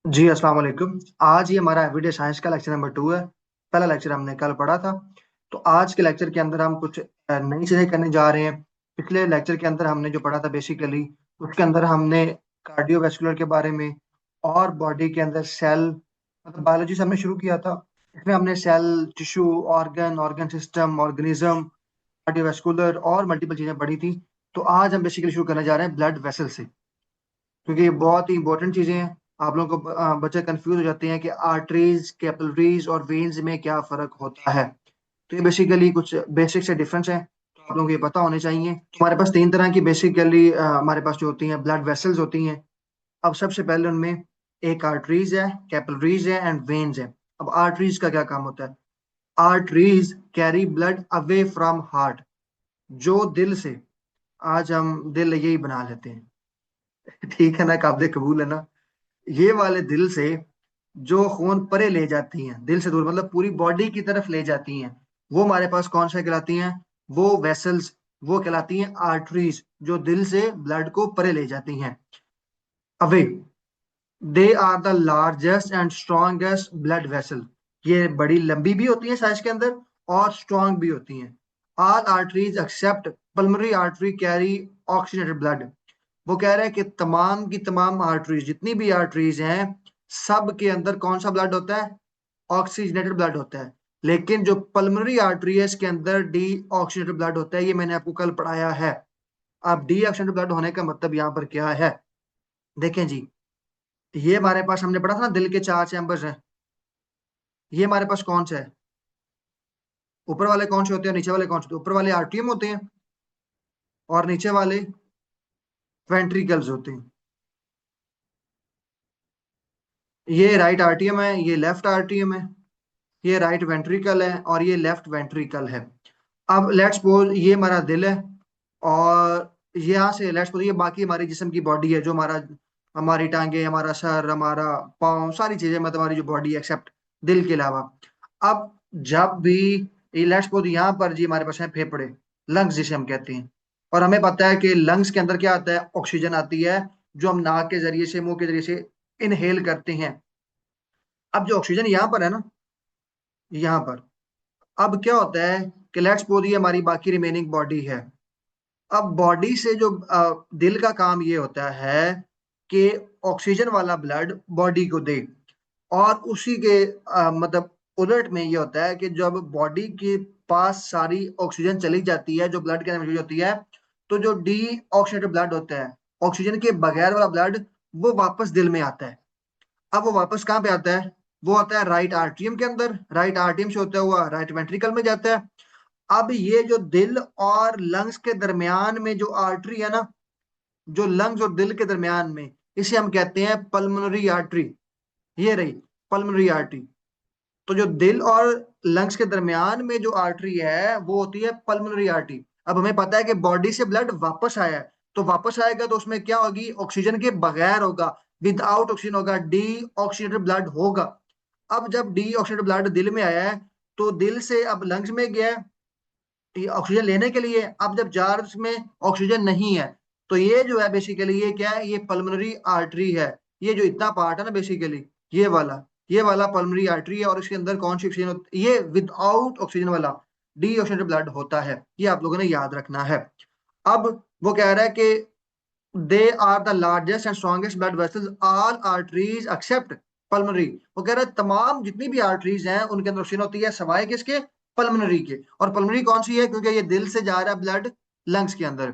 जी, अस्सलाम वालेकुम। आज ये हमारा एवरीडे साइंस का लेक्चर नंबर 2 है। पहला लेक्चर हमने कल पढ़ा था। तो आज के लेक्चर के अंदर हम कुछ नई चीज़ें करने जा रहे हैं। पिछले लेक्चर के अंदर हमने जो पढ़ा था बेसिकली, उसके अंदर हमने कार्डियोवैस्कुलर के बारे में और बॉडी के अंदर सेल मतलब बायोलॉजी से हमने शुरू किया था। इसमें हमने cell, tissue, organ, organ system, organism, cardiovascular और मल्टीपल चीज़ें पढ़ी थी। तो आज हम बेसिकली शुरू करने जा रहे हैं ब्लड वेसल से। क्योंकि ये बहुत ही इंपॉर्टेंट चीजें हैं। आप लोगों को बच्चे कंफ्यूज हो जाते हैं कि आर्टरीज, कैपिलरीज और वेन्स में क्या फर्क होता है। तो ये बेसिकली कुछ बेसिक से डिफरेंस है, तो आप लोगों को ये पता होने चाहिए। हमारे पास तीन तरह की बेसिकली हमारे पास जो होती हैं ब्लड वेसल्स होती हैं। अब सबसे पहले उनमें एक आर्टरीज है, कैपिलरीज है एंड वेन्स है। अब आर्टरीज का क्या काम होता है? Arteries carry blood away from heart. जो दिल से, आज हम दिल यही बना लेते हैं ठीक है ना, काबिल कबूल है ना। ये वाले दिल से जो खून परे ले जाती हैं, दिल से दूर मतलब पूरी बॉडी की तरफ ले जाती हैं, वो हमारे पास कौन सा कहलाती हैं? वो वेसल्स, वो कहलाती हैं आर्टरीज, जो दिल से ब्लड को परे ले जाती हैं away. They are the largest and strongest blood vessel. ये बड़ी लंबी भी होती है साइज के अंदर और स्ट्रॉन्ग भी होती हैं। All arteries except pulmonary artery carry oxygenated blood. वो कह रहे हैं कि तमाम की तमाम आर्टरीज, जितनी भी आर्टरीज हैं, सब के अंदर कौन सा ब्लड होता है? ऑक्सीजनेटेड ब्लड होता है। लेकिन जो पल्मोनरी आर्टरी है, इसके अंदर डी ऑक्सीजनेटेड ब्लड होता है। ये मैंने आपको कल पढ़ाया है। अब डी ऑक्सीजनेटेड ब्लड होने का मतलब यहाँ पर क्या है? देखें जी, ये हमारे पास हमने पढ़ा था ना, दिल के चार चैम्बर्स हैं। ये हमारे पास कौन सा है? ऊपर वाले कौन से होते हैं, नीचे वाले कौन से होते हैं? ऊपर वाले आर्टियम होते हैं और नीचे वाले वेंट्रिकल्स होते हैं। ये राइट आर्टियम है, ये लेफ्ट आर्टियम है। ये राइट वेंट्रिकल है और ये लेफ्ट वेंट्रिकल है। अब लेट्स सपोज ये हमारा दिल है और यहाँ से लेट्स सपोज ये बाकी हमारी जिस्म की बॉडी है, जो हमारा, हमारी टांगे, हमारा सर, हमारा पाँव, सारी चीजें मतलब हमारी जो बॉडी एक्सेप्ट दिल के अलावा। अब जब भी ये लेट्स सपोज यहाँ पर जी हमारे पास है फेफड़े, लंग्स जिसे हम कहते हैं। और हमें पता है कि लंग्स के अंदर क्या आता है? ऑक्सीजन आती है, जो हम नाक के जरिए से, मुंह के जरिए से इनहेल करते हैं। अब जो ऑक्सीजन यहाँ पर है ना, यहाँ पर, अब क्या होता है कि लेट्स सपोज ये हमारी बाकी रिमेनिंग बॉडी है। अब बॉडी से जो दिल का काम ये होता है कि ऑक्सीजन वाला ब्लड बॉडी को दे। और उसी के मतलब उलट में ये होता है कि जब बॉडी के पास सारी ऑक्सीजन चली जाती है, जो ब्लड के अंदर मौजूद होती है, तो जो डी ऑक्सीजनेटेड ब्लड होता है, ऑक्सीजन के बगैर वाला ब्लड, वो वापस दिल में आता है। अब वो वापस कहाँ पे आता है? वो आता है राइट आर्टियम के अंदर, राइट आर्टियम से होता हुआ राइट वेंट्रिकल में जाता है। अब ये जो दिल और लंग्स के दरमियान में जो आर्टरी है ना, जो लंग्स और दिल के दरमियान में, इसे हम कहते हैं पल्मोनरी आर्टरी। ये रही पल्मोनरी आर्टरी। तो जो दिल और लंग्स के दरमियान में जो आर्टरी है, वो होती है पल्मोनरी आर्टरी। अब हमें पता है कि बॉडी से ब्लड वापस आया है, तो वापस आएगा तो उसमें क्या होगी? ऑक्सीजन के बगैर होगा, विदाउट ऑक्सीजन होगा, डी ऑक्सीजनेटेड ब्लड होगा। अब जब डी ऑक्सीजनेटेड ब्लड दिल में आया है, तो दिल से अब लंग्स में गया है ये ऑक्सीजन लेने के लिए। अब जब जार्स में ऑक्सीजन नहीं है, तो ये जो है बेसिकली ये क्या है? ये पल्मोनरी आर्टरी है। ये जो इतना पार्ट है ना बेसिकली, ये वाला पल्मोनरी आर्टरी है। और इसके अंदर कौन सी ऑक्सीजन ये विदाउट ऑक्सीजन वाला डी ऑक्सीजनेटेड ब्लड होता है। ये आप लोगों ने याद रखना है। अब वो कह रहा है कि they are the largest and strongest blood vessels all arteries except pulmonary. वो कह रहा है तमाम जितनी भी आर्टरीज हैं उनके अंदर ऑक्सीजन होती है, सवाए किसके? पल्मोनरी के। और पल्मोनरी कौन सी है? क्योंकि ये दिल से जा रहा है ब्लड लंग्स के अंदर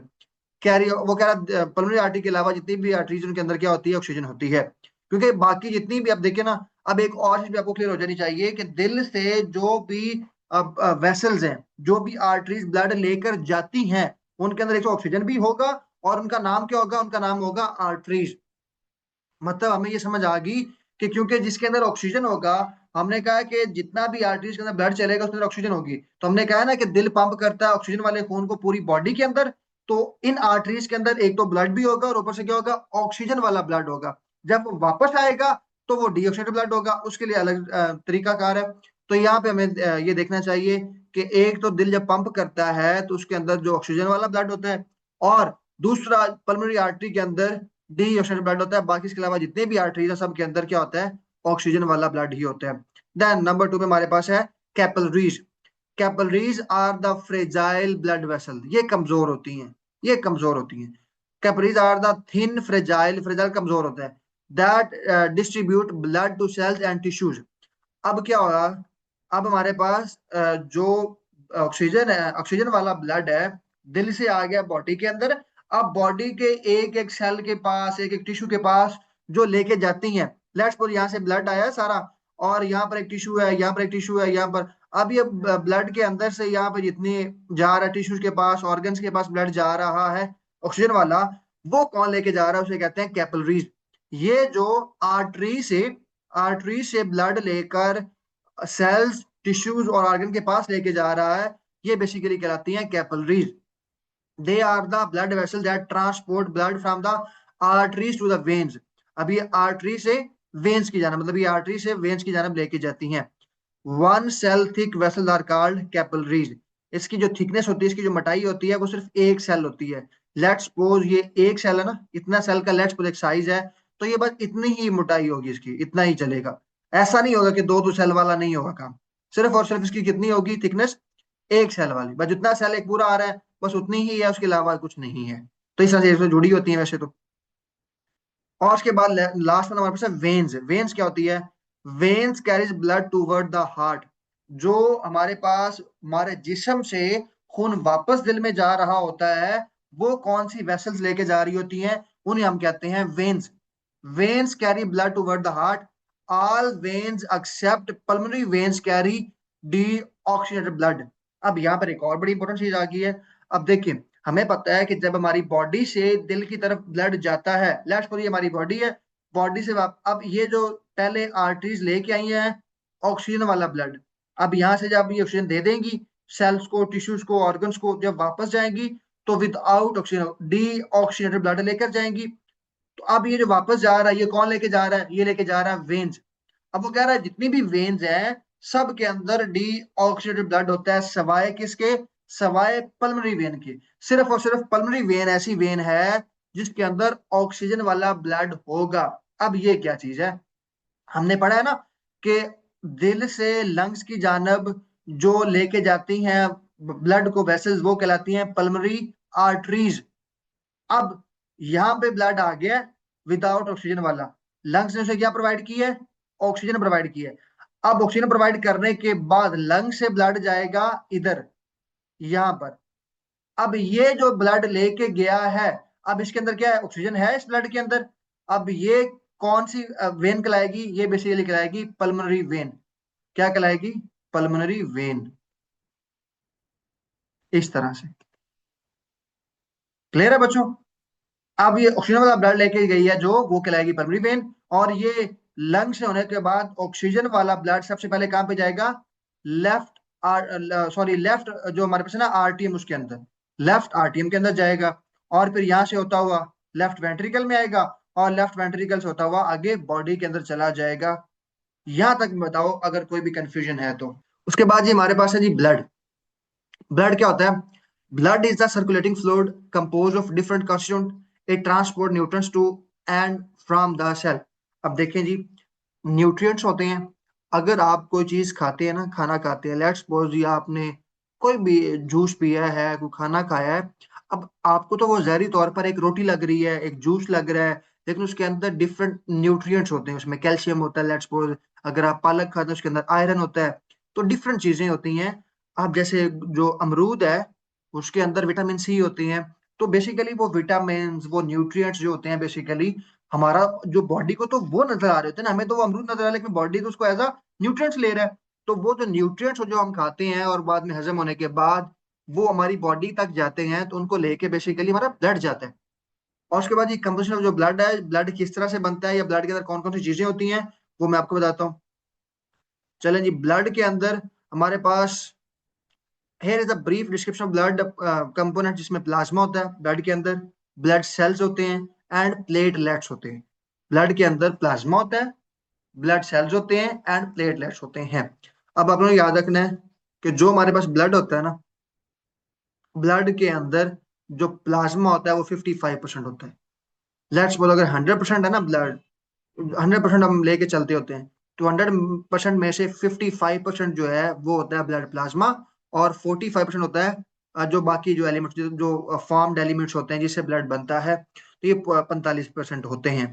कैरी। वो कह रहा है पल्मोनरी आर्टरी के अलावा जितनी भी आर्टरीज उनके अंदर क्या होती है? ऑक्सीजन होती है। क्योंकि बाकी जितनी भी आप देखिए ना। अब एक और चीज भी आपको क्लियर हो जानी चाहिए कि दिल से जो भी वेसल्स हैं, जो भी आर्टरीज ब्लड लेकर जाती हैं, उनके अंदर एक तो ऑक्सीजन भी होगा और उनका नाम क्या होगा? उनका नाम होगा आर्टरीज। मतलब हमें ये समझ आ गई कि क्योंकि जिसके अंदर ऑक्सीजन होगा, हमने कहा कि जितना भी आर्टरीज के अंदर ब्लड चलेगा उसके अंदर ऑक्सीजन होगी। तो हमने कहा ना कि दिल पंप करता है ऑक्सीजन वाले खून को पूरी बॉडी के अंदर। तो इन आर्टरीज के अंदर एक तो ब्लड भी होगा और ऊपर से क्या होगा? ऑक्सीजन वाला ब्लड होगा। जब वो वापस आएगा तो वो डीऑक्सीनेटेड ब्लड होगा, उसके लिए अलग तरीकाकार है। तो यहाँ पे हमें ये देखना चाहिए कि एक तो दिल जब पंप करता है तो उसके अंदर जो ऑक्सीजन वाला ब्लड होता है, और दूसरा पल्मोनरी आर्टरी के अंदर डी ऑक्सीजन ब्लड होता है। बाकी इसके अलावा जितने भी आर्टरीज है सब के अंदर क्या होता है, ऑक्सीजन वाला ब्लड ही होता है। देन नंबर 2 पे हमारे पास है capillaries. Capillaries are the fragile blood vessel, ये कमजोर होती हैं, ये कमजोर होती हैं। Capillaries are the thin fragile, fragile कमजोर होता है, that distribute blood to cells and tissues. अब क्या होगा, अब हमारे पास जो ऑक्सीजन है, ऑक्सीजन वाला ब्लड है, दिल से आ गया बॉडी के अंदर। अब बॉडी के एक एक सेल के पास, एक एक टिश्यू के पास जो लेके जाती हैं, लेट्स सपोज यहाँ से ब्लड आया है सारा, और यहाँ पर एक टिश्यू है, यहाँ पर एक टिश्यू है, यहाँ पर। अब ये ब्लड के अंदर से यहाँ पे जितनी जा रहा है टिश्यूज के पास, ऑर्गन्स के पास ब्लड जा रहा है ऑक्सीजन वाला, वो कौन लेके जा रहा है, उसे कहते हैं कैपिलरीज। ये जो आर्टरी से आर्टरी से ब्लड लेकर सेल्स, टिश्यूज और ऑर्गन के पास लेके जा रहा है, ये बेसिकली कहलाती हैं capillaries. They are the blood vessel that transport blood from the arteries to the veins. अब ये आर्टरी से वेन्स की जानब, मतलब ये आर्टरी से वेन्स की जानब लेके जाती हैं। One cell thick vessel are called capillaries. इसकी जो थिकनेस होती है, इसकी जो मोटाई होती है, वो सिर्फ एक सेल होती है। लेट्स सपोज ये एक सेल है ना, इतना सेल का लेट्स सपोज एक साइज है, तो ये बस इतनी ही मोटाई होगी इसकी, इतना ही चलेगा। ऐसा नहीं होगा कि दो दो सेल वाला नहीं होगा काम। सिर्फ और सिर्फ इसकी कितनी होगी थिकनेस, एक सेल वाली, बस जितना सेल एक पूरा आ रहा है बस उतनी ही है, उसके अलावा कुछ नहीं है। तो इस तरह से इसमें जुड़ी होती है वैसे तो। और उसके बाद लास्ट में हमारे पास है वेन्स। वेन्स क्या होती है, veins carries blood toward the heart. जो हमारे पास हमारे जिस्म से खून वापस दिल में जा रहा होता है, वो कौन सी वेसल्स लेके जा रही होती हैं, उन्हें हम कहते हैं veins. Veins carry blood toward the heart. All veins accept pulmonary veins carry D oxygenated blood. अब यहाँ पर एक और बड़ी इंपॉर्टेंट चीज आ गई है। अब देखिए, हमें पता है कि जब हमारी बॉडी से दिल की तरफ ब्लड जाता है, लेट्स सपोज ये हमारी बॉडी है, बॉडी से अब ये जो पहले आर्टरीज लेके आई हैं ऑक्सीजन वाला ब्लड, अब यहाँ से जब ये ऑक्सीजन दे देंगी सेल्स को, टिश्यूज को, ऑर्गन्स को, जब वापस जाएंगी तो without oxygen D oxygenated blood लेकर जाएंगी। तो अब ये जो वापस जा रहा है, ये कौन लेके जा रहा है, ये लेके जा रहा है वेन्स। अब वो कह रहा है जितनी भी वेन्स हैं सब के अंदर डी ऑक्सीडेटेड ब्लड होता है, सवाए किसके, सवाए पल्मोनरी वेन के। सिर्फ और सिर्फ पल्मोनरी वेन ऐसी वेन है जिसके अंदर ऑक्सीजन वाला ब्लड होगा। अब ये क्या चीज है, हमने पढ़ा है ना कि दिल से लंग्स की जानब जो लेके जाती हैं ब्लड को वेसल्स, वो कहलाती हैं पल्मोनरी आर्टरीज। अब यहाँ पे ब्लड आ गया विदाउट ऑक्सीजन वाला, लंग्स ने उसे क्या प्रोवाइड की है, ऑक्सीजन प्रोवाइड की है। अब ऑक्सीजन प्रोवाइड करने के बाद लंग से ब्लड जाएगा इधर, यहाँ पर। अब ये जो ब्लड लेके गया है, अब इसके अंदर क्या है, ऑक्सीजन है इस ब्लड के अंदर। अब ये कौन सी वेन कहलाएगी, ये बेसिकली कहलाएगी पल्मोनरी वेन। क्या कहलाएगी, पल्मोनरी वेन। इस तरह से क्लियर है बच्चों। अब ये ऑक्सीजन वाला ब्लड लेके गई है जो, वो कहलाएगी पल्मोनरी वेन। और ये लंग से होने के बाद ऑक्सीजन वाला ब्लड सबसे पहले कहां पे जाएगा, लेफ्ट सॉरी लेफ्ट जो हमारे पास है ना आरटीएम, उसके अंदर, लेफ्ट आरटीएम के अंदर जाएगा। और फिर यहां से होता हुआ लेफ्ट वेंट्रिकल में आएगा, और लेफ्ट वेंट्रिकल से होता हुआ आगे बॉडी के अंदर चला जाएगा। यहां तक बताओ अगर कोई भी कंफ्यूजन है तो। उसके बाद जी हमारे पास है जी ब्लड। ब्लड क्या होता है, blood is the circulating fluid compose of different constituent, it transport nutrients to and from the cell. अब देखें जी, न्यूट्रिएंट्स होते हैं, अगर आप कोई चीज खाते हैं ना, खाना खाते हैं, लेट्स सपोज ये आपने कोई भी जूस पिया है, कोई खाना खाया है, अब आपको तो वो जहरी तौर पर एक रोटी लग रही है, एक जूस लग रहा है, लेकिन उसके अंदर डिफरेंट न्यूट्रिएंट्स होते हैं, उसमें कैल्शियम होता है, लेट्स सपोज अगर आप पालक खाते हैं उसके अंदर आयरन होता है। तो डिफरेंट चीजें होती हैं। अब जैसे जो अमरूद है उसके अंदर विटामिन सी होती हैं। तो बेसिकली वो विटामिन, वो न्यूट्रिएंट्स जो होते हैं बेसिकली हमारा जो बॉडी को तो वो नजर आ रहे होते हैं ना, हमें तो वो अमरूद नजर आ रहा है, लेकिन बॉडी तो उसको एज अ न्यूट्रिएंट्स ले रहा है। तो वो जो न्यूट्रिएंट्स जो हम खाते हैं और बाद में हजम होने के बाद वो हमारी बॉडी तक जाते हैं, तो उनको लेके बेसिकली हमारा ब्लड जाता है। और उसके बाद ये कंपोजिशन ऑफ जो ब्लड है, ब्लड किस तरह से बनता है या ब्लड के अंदर कौन कौन सी चीजें होती हैं, वो मैं आपको बताता हूँ। चलें जी, ब्लड के अंदर हमारे पास here is a brief description of blood component, जिसमें प्लाज्मा होता है ब्लड के अंदर, ब्लड सेल्स होते हैं एंड प्लेटलेट्स होते हैं। ब्लड के अंदर प्लाज्मा होता है, ब्लड सेल्स होते हैं एंड प्लेटलेट्स होते हैं। अब आप लोगों को याद रखना है कि जो हमारे पास ब्लड होता है ना, ब्लड के अंदर जो प्लाज्मा होता है वो 55% होता है। लेट्स सपोज अगर 100% है ना ब्लड, 100% हम लेके चलते होते हैं, तो 100% में से 55% जो है वो होता है ब्लड प्लाज्मा, और 45% होता है जो बाकी जो एलिमेंट्स, जो फॉर्म्ड एलिमेंट्स होते हैं जिससे ब्लड बनता है, तो ये 45% होते हैं।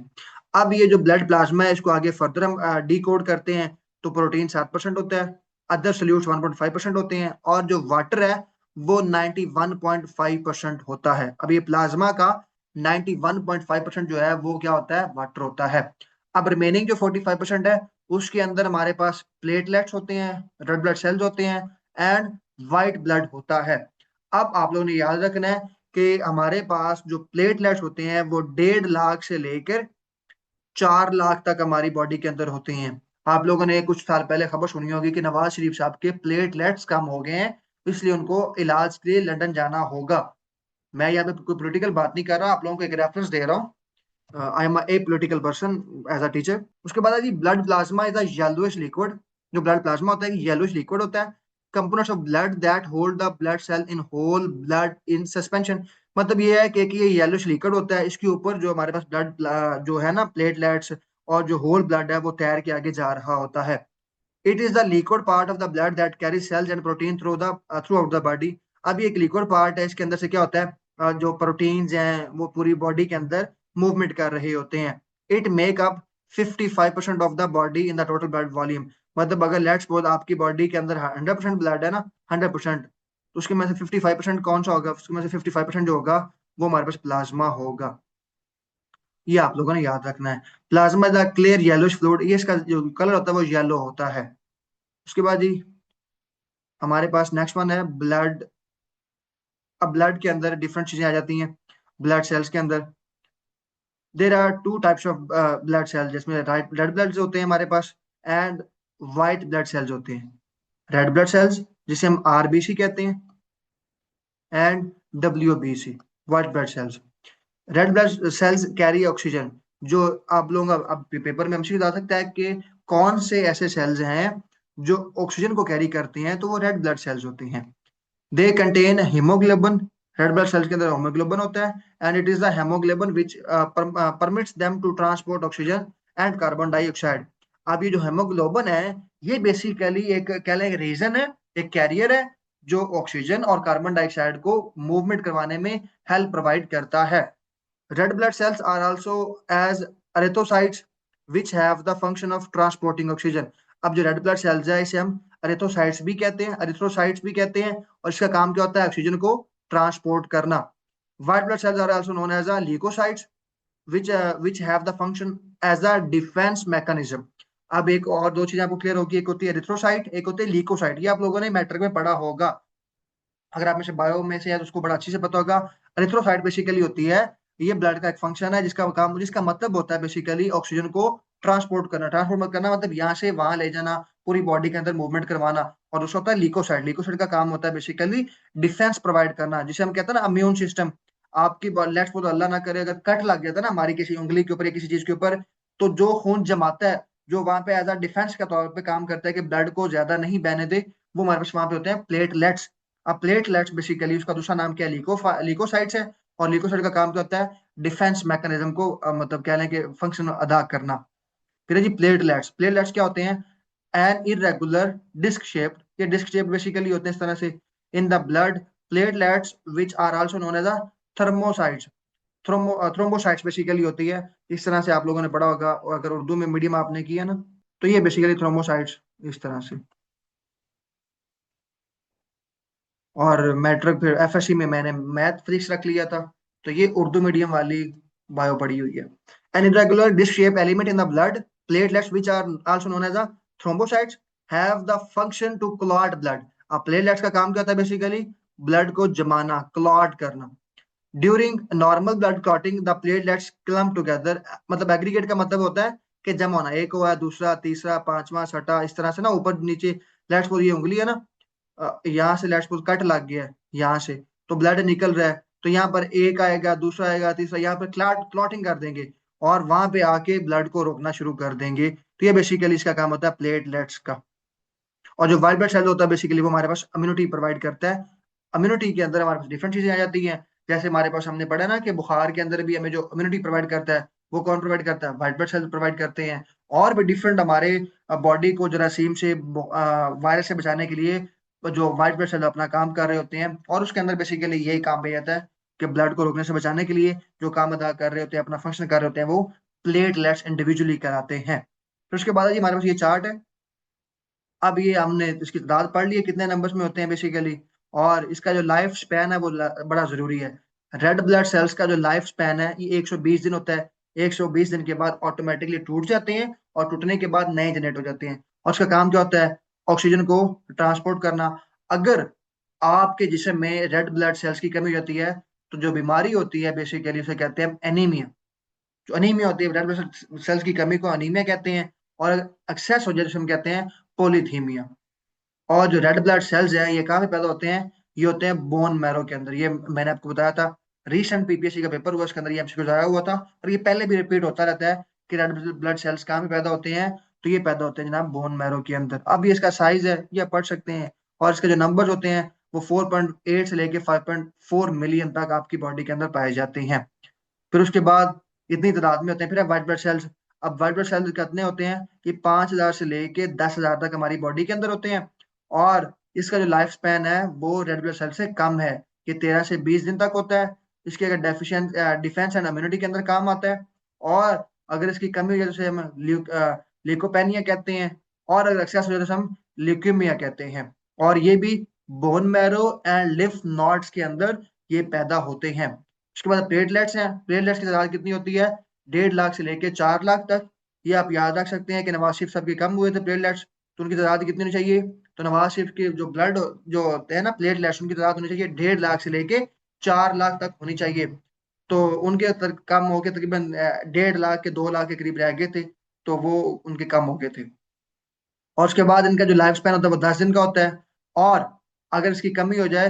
अब ये जो ब्लड प्लाज्मा है इसको आगे फर्दर हम डी कोड करते हैं, तो प्रोटीन 7% होता है, अदर सोल्यूट्स 1.5% होते हैं, और जो वाटर है वो 91.5% होता है। अब ये प्लाज्मा का 91.5% जो है वो क्या होता है, वाटर होता है। अब रिमेनिंग जो 45% है उसके अंदर हमारे पास प्लेटलेट्स होते हैं, रेड ब्लड सेल्स होते हैं, एंड व्हाइट ब्लड होता है। अब आप लोगों ने याद रखना है कि हमारे पास जो प्लेटलेट्स होते हैं वो 1.5 लाख से लेकर 4 लाख तक हमारी बॉडी के अंदर होते हैं। आप लोगों ने कुछ साल पहले खबर सुनी होगी कि नवाज शरीफ साहब के प्लेटलेट्स कम हो गए हैं, इसलिए उनको इलाज के लिए लंदन जाना होगा। मैं यहाँ पे कोई पॉलिटिकल बात नहीं कर रहा, आप लोगों को एक रेफरेंस दे रहा हूँ। I am a political person as a teacher. उसके बाद है जी blood plasma is a yellowish liquid. जो ब्लड प्लाज्मा होता है येलोइश लिक्विड होता है। Components of blood that hold the blood cell in whole blood in suspension. मतलब ये है कि ये येलोइश लिक्विड होता है, इसके ऊपर जो हमारे पास ब्लड जो है ना प्लेटलेट्स और जो होल ब्लड है वो तैर के आगे जा रहा होता है। It is the liquid part of the blood that carry cells and protein throughout the body. अब ये एक लिक्विड पार्ट है, इसके अंदर से क्या होता है, जो प्रोटीन्स हैं वो पूरी बॉडी के अंदर मूवमेंट कर रहे होते हैं। It make up 55% of the body in the total blood volume. मतलब अगर लेट्स सपोज आपकी बॉडी के अंदर 100% ब्लड है ना, 100%, तो उसके में से 55% कौन सा होगा, उसके में से 55% जो होगा वो हमारे पास प्लाज्मा होगा। ये आप लोगों ने याद रखना है। Plasma the clear yellowish fluid, ये इसका जो कलर होता है वो येलो होता है। उसके बाद जी हमारे पास नेक्स्ट वन है ब्लड। अब ब्लड के अंदर डिफरेंट चीजें आ जाती हैं। ब्लड सेल्स के अंदर there are two types of blood cells, जिसमें रेड ब्लड होते हैं हमारे पास, एंड वाइट ब्लड सेल्स होते हैं। रेड ब्लड सेल्स जिसे हम आरबीसी कहते हैं, and WBC white blood sales. Red blood sales carry oxygen. जो आप लोग अब पेपर में हमसे बता सकता है कि कौन से ऐसे सेल्स हैं जो ऑक्सीजन को कैरी करते हैं, तो वो रेड ब्लड सेल्स होते हैं। They contain haemoglobin. Red blood cells के अंदर हीमोग्लोबिन होता है, and it is the haemoglobin which permits them to transport oxygen and carbon dioxide. अब ये जो हीमोग्लोबिन है ये बेसिकली एक कह लें रीजन है, एक कैरियर है जो ऑक्सीजन और कार्बन डाइऑक्साइड को मूवमेंट करवाने में हेल्प प्रोवाइड करता है। Red blood cells are also as erythrocytes which have the function of transporting oxygen। अब जो रेड ब्लड सेल्स है इसे हम एरिथ्रोसाइट्स भी कहते हैं, एरिथ्रोसाइट्स भी कहते हैं, और इसका काम क्या होता है, ऑक्सीजन को ट्रांसपोर्ट करना। White blood cells are also known as leukocytes which have the function as a defense mechanism। अब एक और दो चीजें आपको क्लियर होगी, एक होती है एरिथ्रोसाइट, एक होती है ल्यूकोसाइट। ये आप लोगों ने मैट्रिक में पढ़ा होगा, अगर आप में से बायो में से है तो उसको बड़ा अच्छे से पता होगा। एरिथ्रोसाइट बेसिकली होती है, ये ब्लड का एक फंक्शन है जिसका काम, जिसका मतलब होता है बेसिकली ऑक्सीजन को ट्रांसपोर्ट करना। ट्रांसपोर्ट करना मतलब यहाँ से वहां ले जाना, पूरी बॉडी के अंदर मूवमेंट करवाना। और दूसरा होता है लीकोसाइट। लीकोसाइट का काम होता है बेसिकली डिफेंस प्रोवाइड करना, जिसे हम कहते हैं ना इम्यून सिस्टम। आपकी लेट्स सपोज अल्लाह ना करे अगर कट लग गया था ना हमारी किसी उंगली के ऊपर या किसी चीज के ऊपर, तो जो खून जमाता है जो वहां पे एज अ डिफेंस का तौर पे काम करता है कि ब्लड को ज्यादा नहीं बहने दे, वो हमारे पास वहां पे होते हैं प्लेटलेट्स। अब प्लेटलेट्स बेसिकली उसका दूसरा नाम क्या है, लीकोसाइट्स है। और लीकोसाइट का काम क्या होता है, डिफेंस मैकेनिज्म को मतलब कह लें कि फंक्शन अदा करना। फिर है जी प्लेटलेट्स। प्लेटलेट्स क्या होते हैं, एन इरेगुलर डिस्क शेप। ये डिस्क शेप बेसिकली होते हैं इस तरह से in the blood. Platelets which are also known as a thrombocytes. Thrombocytes basically होती है इस तरह से, आप लोगों ने पढ़ा होगा, और अगर उर्दू में मीडियम आपने किया ना, तो ये बेसिकली थ्रोम्बोसाइट्स इस तरह से। और मैट्रिक फिर एफएससी में मैंने मैथ फिजिक्स रख लिया था, तो ये उर्दू मीडियम वाली बायो पढ़ी हुई है। An irregular disc shape element in the blood platelets which are also known as a thrombocytes have the function to clot blood. अब प्लेटलेट्स का काम क्या होता है बेसिकली, ब्लड को जमाना, क्लॉट करना। During normal blood clotting the platelets clump together. मतलब एग्रीगेट का मतलब होता है कि जमा होना, एक हुआ दूसरा तीसरा पांचवा छठा इस तरह से ना ऊपर नीचे। लेट्स सपोज ये उंगली है ना, यहाँ से लेट्स सपोज कट लग गया है यहाँ से, तो ब्लड निकल रहा है, तो यहाँ पर एक आएगा दूसरा आएगा तीसरा, यहाँ पर क्लॉटिंग कर देंगे और वहां पे आके ब्लड को रोकना शुरू कर देंगे। तो ये बेसिकली इसका काम होता है प्लेटलेट्स का। और जो व्हाइट ब्लड सेल होता है बेसिकली वो हमारे पास इम्यूनिटी प्रोवाइड करता है। इम्यूनिटी के अंदर हमारे पास डिफरेंट चीजें आ जाती हैं। जैसे हमारे पास हमने पढ़ा ना कि बुखार के अंदर भी हमें जो इम्यूनिटी प्रोवाइड करता है वो कौन प्रोवाइड करता है, व्हाइट ब्लड सेल्स प्रोवाइड करते हैं। और भी डिफरेंट हमारे बॉडी को जरासीम से वायरस से बचाने के लिए जो व्हाइट ब्लड सेल अपना काम कर रहे होते हैं, और उसके अंदर बेसिकली यही काम किया जाता है कि ब्लड को रोकने से बचाने के लिए जो काम अदा कर रहे होते हैं, अपना फंक्शन कर रहे होते हैं, वो प्लेटलेट्स इंडिविजुअली कराते हैं। फिर उसके बाद जी हमारे पास ये चार्ट है। अब ये हमने इसकी तादाद पढ़ ली है कितने नंबर्स में होते हैं बेसिकली, और इसका जो लाइफ स्पैन है वो बड़ा जरूरी है। रेड ब्लड सेल्स का जो लाइफ स्पैन है ये 120 दिन होता है। 120 दिन के बाद ऑटोमेटिकली टूट जाते हैं, और टूटने के बाद नए जनरेट हो जाते हैं। और उसका काम क्या होता है? ऑक्सीजन को ट्रांसपोर्ट करना। अगर आपके जिस्म में रेड ब्लड सेल्स की कमी हो जाती है तो जो बीमारी होती है बेसिकली उसे कहते हैं एनीमिया। जो अनीमिया होती है, रेड ब्लड सेल्स की कमी को अनीमिया कहते हैं। और एक्सेस हो जाए तो हम कहते हैं पोलिथीमिया। और जो रेड ब्लड सेल्स हैं ये कहाँ पे पैदा होते हैं? ये होते हैं बोन मैरो के अंदर। ये मैंने आपको बताया था, रिसेंट पीपीएससी का पेपर हुआ उसके अंदर ये एमसीक्यू आया हुआ था, और ये पहले भी रिपीट होता रहता है कि रेड ब्लड सेल्स कहाँ पे पैदा होते हैं। तो ये पैदा होते हैं जनाब बोन मैरो के अंदर। अब ये इसका साइज है ये आप पढ़ सकते हैं, और इसके जो नंबर होते हैं वो 4.8 से लेके 5.4 मिलियन तक आपकी बॉडी के अंदर पाए जाते हैं। फिर उसके बाद इतनी तादाद में होते हैं। फिर व्हाइट ब्लड सेल्स। अब व्हाइट ब्लड सेल्स कितने होते हैं कि 5,000 से लेके 10,000 तक हमारी बॉडी के अंदर होते हैं। और इसका जो लाइफ स्पैन है वो रेड ब्लड सेल से कम है, ये 13 से 20 दिन तक होता है। इसके अगर डेफिशिएंट डिफेंस एंड इम्यूनिटी के अंदर काम आता है। और अगर इसकी कमी हो जाए तो उसे हम ल्यूकोपेनिया कहते हैं। और अगर एक्सेस हो जाए तो हम ल्यूकेमिया कहते हैं। और ये भी bone marrow and lymph nodes के अंदर ये पैदा होते हैं। उसके बाद प्लेटलेट्स हैं। प्लेटलेट्स की तादाद कितनी होती है? 1.5 लाख से लेके 4 लाख तक। ये आप याद रख सकते हैं कि नवाज शरीफ साहब के कम हुए थे प्लेटलेट्स, तो उनकी तादाद कितनी होनी चाहिए? तो नवाज शरीफ के जो ब्लड जो होते हैं ना प्लेटलेट्स, उनकी तादाद होनी चाहिए 1.5 लाख से लेके 4 लाख तक होनी चाहिए। तो उनके कम हो गए तकरीबन 1.5 लाख के 2 लाख के करीब रह गए थे, तो वो उनके कम हो गए थे। और उसके बाद इनका जो लाइफ स्पैन होता है वो 10 दिन का होता है। और अगर इसकी कमी हो जाए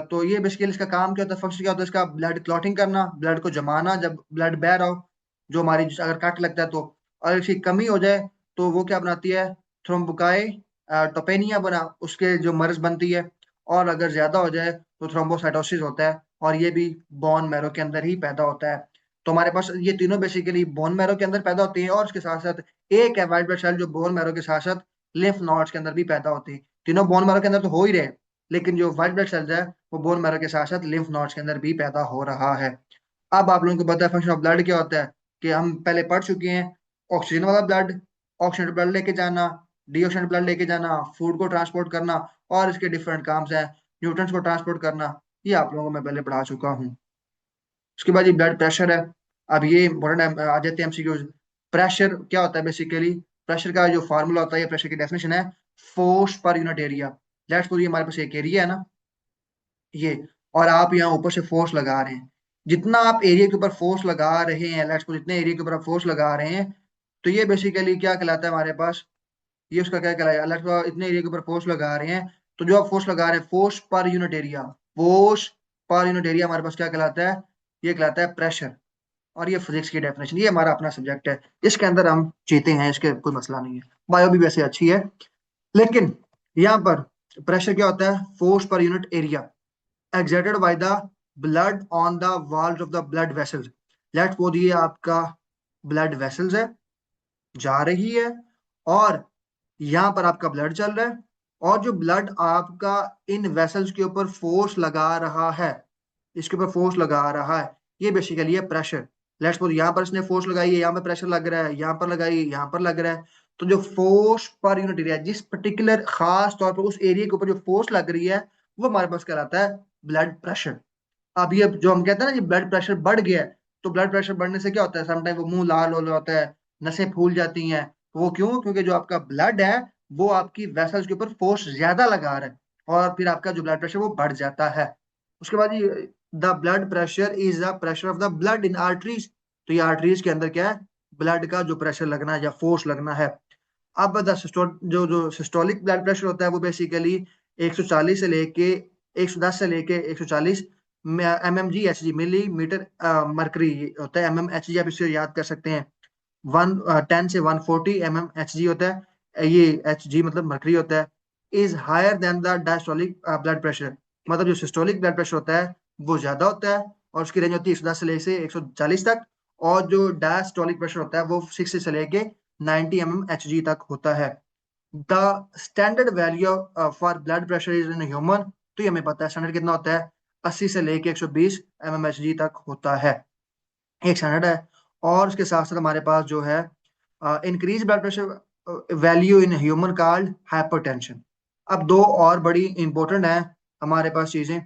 तो ये बेसिकली इसका काम क्या होता है, फंक्शन क्या होता है इसका? ब्लड क्लॉटिंग करना, ब्लड को जमाना जब ब्लड बह रहा हो, जो हमारी अगर कट लगता है तो। और इसकी कमी हो जाए तो वो क्या बनाती है? थ्रोम्बोकाई टोपेनिया बना उसके जो मर्ज बनती है। और अगर ज्यादा हो जाए तो थ्रोम्बोसाइटोसिस होता है, और ये भी बोन मैरो के अंदर ही पैदा होता है। तो हमारे पास ये तीनों बेसिकली बोन मैरो के अंदर पैदा होती हैं, और उसके साथ साथ एक है व्हाइट ब्लड सेल जो बोन मैरो के साथ साथ लिम्फ नोड्स के अंदर भी पैदा होती है। तीनों बोन मैरो के अंदर तो हो ही रहे, लेकिन जो व्हाइट ब्लड सेल्स है वो बोन मैरो के साथ साथ लिम्फ नोड्स के अंदर भी पैदा हो रहा है। अब आप लोगों को पता है फंक्शन ऑफ ब्लड क्या होता है, कि हम पहले पढ़ चुके हैं। ऑक्सीजन वाला ब्लड, ऑक्सीजन ब्लड लेके जाना, डीऑक्सीजन ब्लड लेके जाना, फूड को ट्रांसपोर्ट करना, और इसके डिफरेंट काम्स हैं, न्यूट्रंस को ट्रांसपोर्ट करना। ये आप लोगों को मैं पहले पढ़ा चुका हूँ। उसके बाद ये ब्लड प्रेशर है। अब ये इंपॉर्टेंट आ जाते हैं एमसीक्यूज। प्रेशर क्या होता है बेसिकली? प्रेशर का जो फार्मूला होता है, प्रेशर की डेफिनेशन है force per unit area. Let's suppose ये हमारे पास एक एरिया है ना, ये, और आप यहाँ ऊपर से फोर्स लगा रहे हैं। जितना आप एरिया के ऊपर फोर्स लगा रहे हैं, लेट्स सपोज जितने एरिया के ऊपर आप फोर्स लगा रहे हैं, तो ये बेसिकली क्या कहलाता है हमारे पास? ये उसका क्या कहलाएगा? लेट्स सपोज इतने एरिया के ऊपर फोर्स लगा रहे हैं, तो जो आप फोर्स लगा रहे हैं force per unit area, force per unit area हमारे पास क्या कहलाता है? ये कहलाता है प्रेशर। और ये फिजिक्स की डेफिनेशन, ये हमारा अपना सब्जेक्ट है, इसके अंदर हम जीते हैं, इसके कोई मसला नहीं है। बायो भी वैसे अच्छी है, लेकिन यहाँ पर प्रेशर क्या होता है? Force per unit area exerted by the blood on the walls of the blood vessels। Let's suppose ये आपका ब्लड वेसल्स है, जा रही है, और यहाँ पर आपका ब्लड चल रहा है, और जो ब्लड आपका इन वेसल्स के ऊपर फोर्स लगा रहा है, इसके ऊपर फोर्स लगा रहा है, ये बेसिकली है प्रेशर। लेट्स सपोज यहाँ पर इसने फोर्स लगाई है, यहाँ पे प्रेशर लग रहा है, यहाँ पर लगाई है, यहाँ पर लग रहा है। तो जो फोर्स पर यूनिट एरिया, जिस पर्टिकुलर खास तौर पर उस एरिया के ऊपर जो फोर्स लग रही है, वो हमारे पास कहलाता है ब्लड प्रेशर। अब ये जो हम कहते हैं ना कि ब्लड प्रेशर बढ़ गया है, तो ब्लड प्रेशर बढ़ने से क्या होता है? समटाइम वो मुंह लाल हो जाता है, नसें फूल जाती हैं। वो क्यों? क्योंकि जो आपका ब्लड है वो आपकी वेसल्स के ऊपर फोर्स ज्यादा लगा रहा है, और फिर आपका जो ब्लड प्रेशर वो बढ़ जाता है। उसके बाद ये the blood pressure is the pressure of the blood in arteries. तो ये आर्टरीज के अंदर क्या है? ब्लड का जो प्रेशर लगना है या फोर्स लगना है। अब जो जो सिस्टोलिक ब्लड प्रेशर होता है वो बेसिकली 140 से लेके 110 से लेके 140 mmG/Hg, मिलीमीटर मरकरी होता है। mmHg आप इसे याद कर सकते हैं। 110 से 140 mmHg होता है, ये Hg मतलब मरकरी होता है। Is higher than the diastolic blood pressure. मतलब जो सिस्टोलिक ब्लड प्रेशर होता है वो ज्यादा होता है, और उसकी रेंज होती है 110 से लेके 140 तक। और जो डायस्टोलिक प्रेशर होता है वो 60 से लेके 90 mmHg तक होता है। The standard value for blood pressure is in human, तो ये हमें पता है स्टैंडर्ड कितना होता है, 80 से लेके 120 mmHg तक होता है, एक स्टैंडर्ड है। और उसके साथ साथ हमारे पास जो है increase blood pressure value in human called hypertension. अब दो और बड़ी इंपॉर्टेंट है हमारे पास चीजें,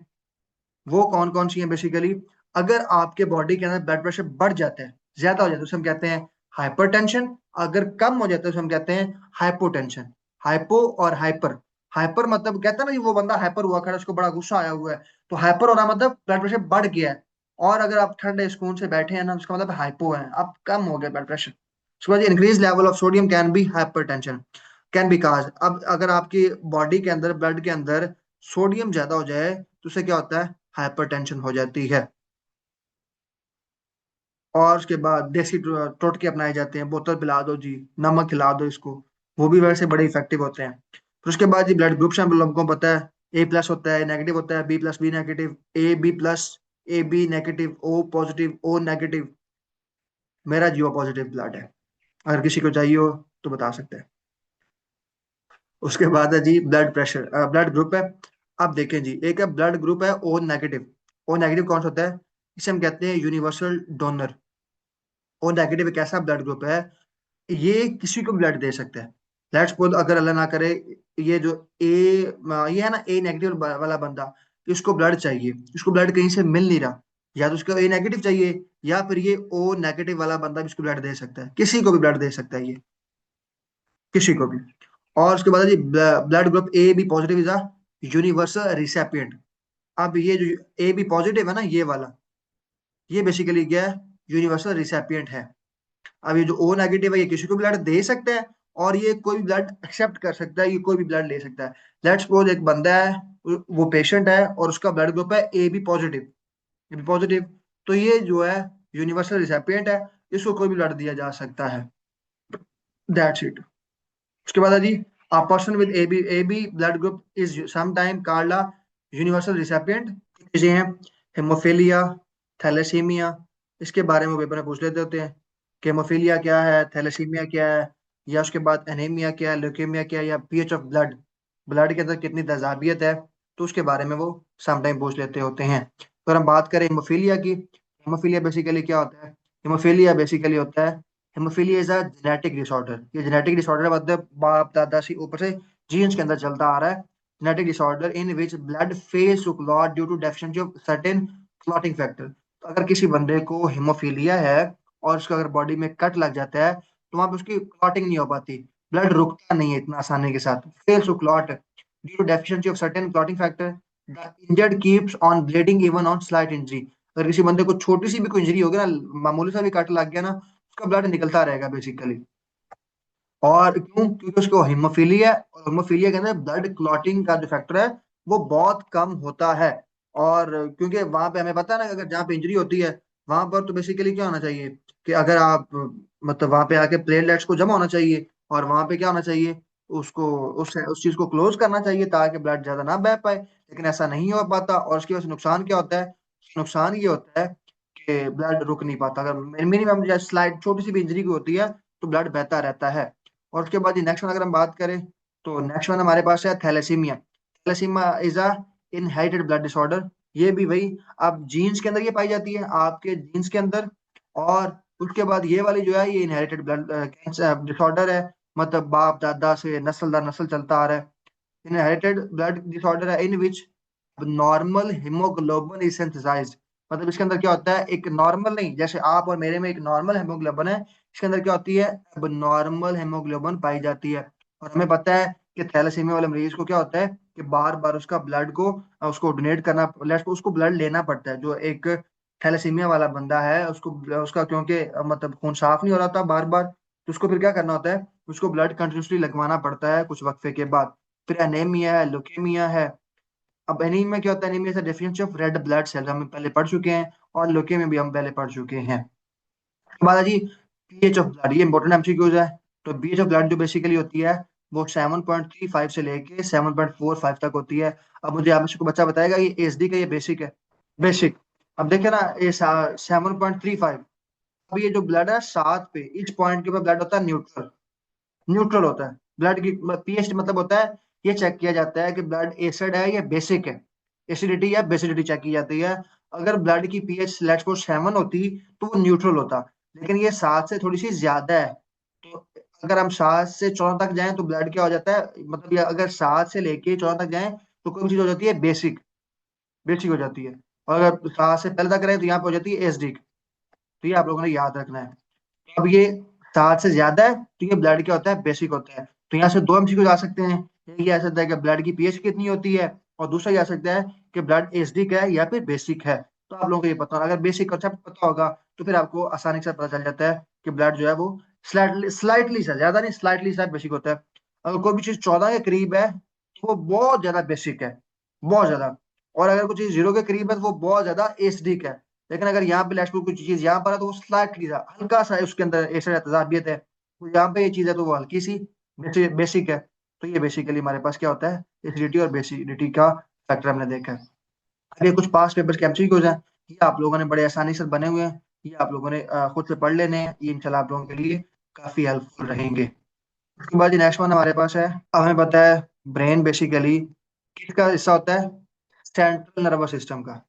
वो कौन कौन सी हैं बेसिकली। अगर आपके बॉडी के अंदर ब्लड प्रेशर बढ़ जाता है, ज्यादा हो जाता है, उसे हम कहते हैं हाइपरटेंशन। अगर कम हो जाता है उसे हम कहते हैं हाइपोटेंशन। हाइपो और हाइपर, हाइपर मतलब कहते हैं ना कि वो बंदा हाइपर हुआ खड़ा, उसको बड़ा गुस्सा आया हुआ है, तो हाइपर होना मतलब ब्लड प्रेशर बढ़ गया है। और अगर आप ठंडे सुकून से बैठे हैं ना, उसका मतलब हाइपो है, अब कम हो गया ब्लड प्रेशर। उसके बाद increase level of sodium can be hypertension, can be cause. अब अगर आपकी बॉडी के अंदर, ब्लड के अंदर सोडियम ज्यादा हो जाए तो उससे क्या होता है, हाइपरटेंशन हो जाती है। और उसके बाद देसी टोटके अपनाए जाते हैं, बोतल पिला दो जी, नमक खिला दो इसको, वो भी वैसे बड़े इफेक्टिव होते हैं। फिर उसके बाद जी ब्लड ग्रुप्स हम लोगों को पता है, ए प्लस होता है, नेगेटिव होता है, B plus B negative, A B plus, A B negative, O positive, O negative. मेरा जीओ पॉजिटिव ब्लड है, अगर किसी को चाहिए हो तो बता सकते हैं। उसके बाद है जी ब्लड प्रेशर, ब्लड ग्रुप है। अब देखें जी, एक है ब्लड ग्रुप है ओ नेगेटिव। ओ नेगेटिव कौन सा होता है, इसे हम कहते हैं यूनिवर्सल डोनर। ओ नेगेटिव एक ऐसा ब्लड ग्रुप है, ये किसी को ब्लड दे सकता है। लेट्स सपोज अगर अल्लाह ना करे, ये जो ए, ये है ना ए नेगेटिव वाला बंदा, इसको ब्लड चाहिए, इसको ब्लड कहीं से मिल नहीं रहा, या तो उसको ए नेगेटिव चाहिए, या फिर ये ओ नेगेटिव वाला बंदा भी इसको ब्लड दे सकता है, किसी को भी ब्लड दे सकता है ये, किसी को भी। और उसके बाद है जी blood group A B positive is a universal recipient. अब ये जो ए बी पॉजिटिव है ना, ये वाला, ये बेसिकली क्या है, यूनिवर्सल रिसेपिएंट है। अब ये जो ओ नेगेटिव है, ये किसी को ब्लड दे सकता है, और ये कोई भी ब्लड एक्सेप्ट कर सकता है, ये कोई भी ब्लड ले सकता है। लेट्स सपोज एक बंदा है, वो पेशेंट है, और उसका ब्लड ग्रुप है A B positive, A B positive, तो ये जो है यूनिवर्सल रिसेपिएंट है, इसको कोई भी ब्लड दिया जा सकता है। That's it. उसके बाद है जी, a person with AB blood group is sometime called a universal recipient। चीजें हैं, हेमोफीलिया, थैलेसीमिया, इसके बारे में पेपर में पूछ लेते होते हैं कि हेमोफीलिया क्या है, थैलेसीमिया क्या है, या उसके बाद एनीमिया क्या है, ल्यूकेमिया क्या है, या पीएच ऑफ ब्लड, ब्लड के अंदर कितनी तेजाबियत है, तो उसके बारे में वो समटाइम पूछ लेते होते हैं। तो अगर हम बात करें हेमोफीलिया की, हेमोफीलिया बेसिकली क्या होता है, हेमोफीलिया बेसिकली होता है, haemophilia is a genetic disorder. ये जेनेटिक डिसऑर्डर मतलब बाप दादा से ऊपर से जीन्स के अंदर चलता आ रहा है। Genetic disorder in which blood fails to clot due to deficiency of certain clotting factor. तो अगर किसी बंदे को हेमोफीलिया है, और उसका अगर बॉडी में कट लग जाता है, तो वहां पे उसकी क्लॉटिंग नहीं हो पाती, ब्लड रुकता नहीं है इतना आसानी के साथ, fails to clot due to deficiency of certain clotting factor. The injured keeps on bleeding even on slight injury. अगर किसी बंदे को छोटी सी भी कोई इंजरी होगी ना, मामूली सा भी कट लग गया ना, उसका ब्लड निकलता रहेगा बेसिकली। और क्यों, क्योंकि उसको हिमोफीलिया है, और हिमोफीलिया के अंदर ब्लड क्लॉटिंग का जो फैक्टर है वो बहुत कम होता है। और क्योंकि वहां पे हमें पता है ना, अगर जहाँ पे इंजरी होती है, वहां पर तो बेसिकली क्या होना चाहिए, कि अगर आप मतलब वहां पे आके प्लेटलेट्स को जमा होना चाहिए, और वहां पे क्या होना चाहिए, उसको उस चीज को क्लोज करना चाहिए ताकि ब्लड ज्यादा ना बह पाए, लेकिन ऐसा नहीं हो पाता, और उसकी वजह से नुकसान क्या होता है, नुकसान ये होता है कि ब्लड रुक नहीं पाता। अगर मिनिमम स्लाइड छोटी सी भी इंजरी की होती है, तो ब्लड बहता रहता है। और उसके बाद नेक्स्ट वन अगर हम बात करें, तो नेक्स्ट वन हमारे पास है thalassemia. Thalassemia is a inherited blood disorder. ये भी वही, अब जीन्स के अंदर ये पाई जाती है, आपके जीन्स के अंदर। और उसके बाद ये वाली जो है, ये इनहेरिटेड ब्लड डिसऑर्डर है, मतलब बाप दादा से नस्ल दर नस्ल चलता आ रहा है। इनहेरिटेड ब्लड डिसऑर्डर है in which normal haemoglobin is synthesised. मतलब इसके अंदर क्या होता है, एक नॉर्मल नहीं, जैसे आप और मेरे में एक नॉर्मल हेमोग्लोबिन है, इसके अंदर क्या होती है, अब नॉर्मल हेमोग्लोबिन पाई जाती है। और हमें पता है कि थैलेसीमिया वाले मरीज को क्या होता है, कि बार बार उसका ब्लड को उसको डोनेट करना, उसको ब्लड लेना पड़ता है। जो एक थैलेसीमिया वाला बंदा है, उसको उसका क्योंकि मतलब खून साफ नहीं हो रहा था बार बार, तो उसको फिर क्या करना होता है, उसको ब्लड कंटिन्यूसली लगवाना पड़ता है कुछ वक्फे के बाद। फिर एनीमिया है, ल्यूकेमिया है। अब एनीमिया क्या होता है, एनीमिया से deficiency of red blood cell हम पहले पढ़ चुके हैं, और ल्यूकेमिया भी हम पहले पढ़ चुके हैं। बात है जी पीएच ऑफ ब्लड, ये इंपॉर्टेंट एमसीक्यूज है। तो पीएच ऑफ ब्लड जो बेसिकली होती है, वो 7.35 से लेके 7.45 तक होती है। अब मुझे आप को बच्चा बताएगा, ये एसडी का ये बेसिक है, बेसिक। अब देखे ना ये 7.35। अब ये जो ब्लड है 7 पे, इस पॉइंट के ऊपर ब्लड होता है न्यूट्रल। न्यूट्रल होता है ब्लड की पीएच, मतलब होता है ये चेक किया जाता है कि ब्लड एसिड है या बेसिक है, एसिडिटी या बेसिडिटी चेक की जाती है। अगर ब्लड की पीएच लेट्स सपोज 7 होती तो वो न्यूट्रल होता, लेकिन ये 7 से थोड़ी सी ज्यादा है। तो अगर हम 7 से 14 तक जाएं तो ब्लड क्या हो जाता है, मतलब ये अगर 7 से लेके 14 तक जाएं तो कोई भी चीज हो जाती है बेसिक, बेसिक हो जाती है। और अगर 7 से पहले तक रहें तो यहाँ पे हो जाती है एसिडिक। तो ये आप लोगों ने याद रखना है। अब ये 7 से ज्यादा है तो ये ब्लड क्या होता है, बेसिक होता है। तो यहाँ से दो एमसीक्यू जा सकते हैं। एक ये आ सकता है कि ब्लड की पीएच कितनी होती है, और दूसरा ये आ सकता है कि ब्लड एसिडिक है या फिर बेसिक है। तो आप लोगों को ये पता होगा, अगर बेसिक कंसेप्ट पता होगा तो फिर आपको आसानी से पता चल जाता है कि ब्लड जो है वो स्लाइटली स्लाइटली सा, ज्यादा नहीं स्लाइटली सा बेसिक होता है। अगर कोई भी चीज 14 के करीब है तो वो बहुत ज्यादा बेसिक है, बहुत ज्यादा। और अगर कोई चीज 0 के करीब है तो वो बहुत ज्यादा एसिडिक है। लेकिन अगर यहाँ पे लेट्स सपोज कुछ चीज यहाँ पर है तो वो स्लाइटली सा हल्का सा उसके अंदर एसिड तेजाबियत है, तो यहाँ पे ये चीज है तो वो हल्की सी बेसिक है। तो ये बेसिकली हमारे पास क्या होता है, एसिडिटी और बेसिडिटी का फैक्टर हमने देखा है। अब ये कुछ पास्ट पेपर्स के एमसीक्यूज हैं, ये आप लोगों ने बड़े आसानी से बने हुए हैं, ये आप लोगों ने खुद से पढ़ लेने हैं, ये इंशाल्लाह आप लोगों के लिए काफी हेल्पफुल रहेंगे। उसके बाद नेक्स्ट वन हमारे पास है, अब हमें पता है ब्रेन बेसिकली किसका हिस्सा होता है, सेंट्रल नर्वस सिस्टम का।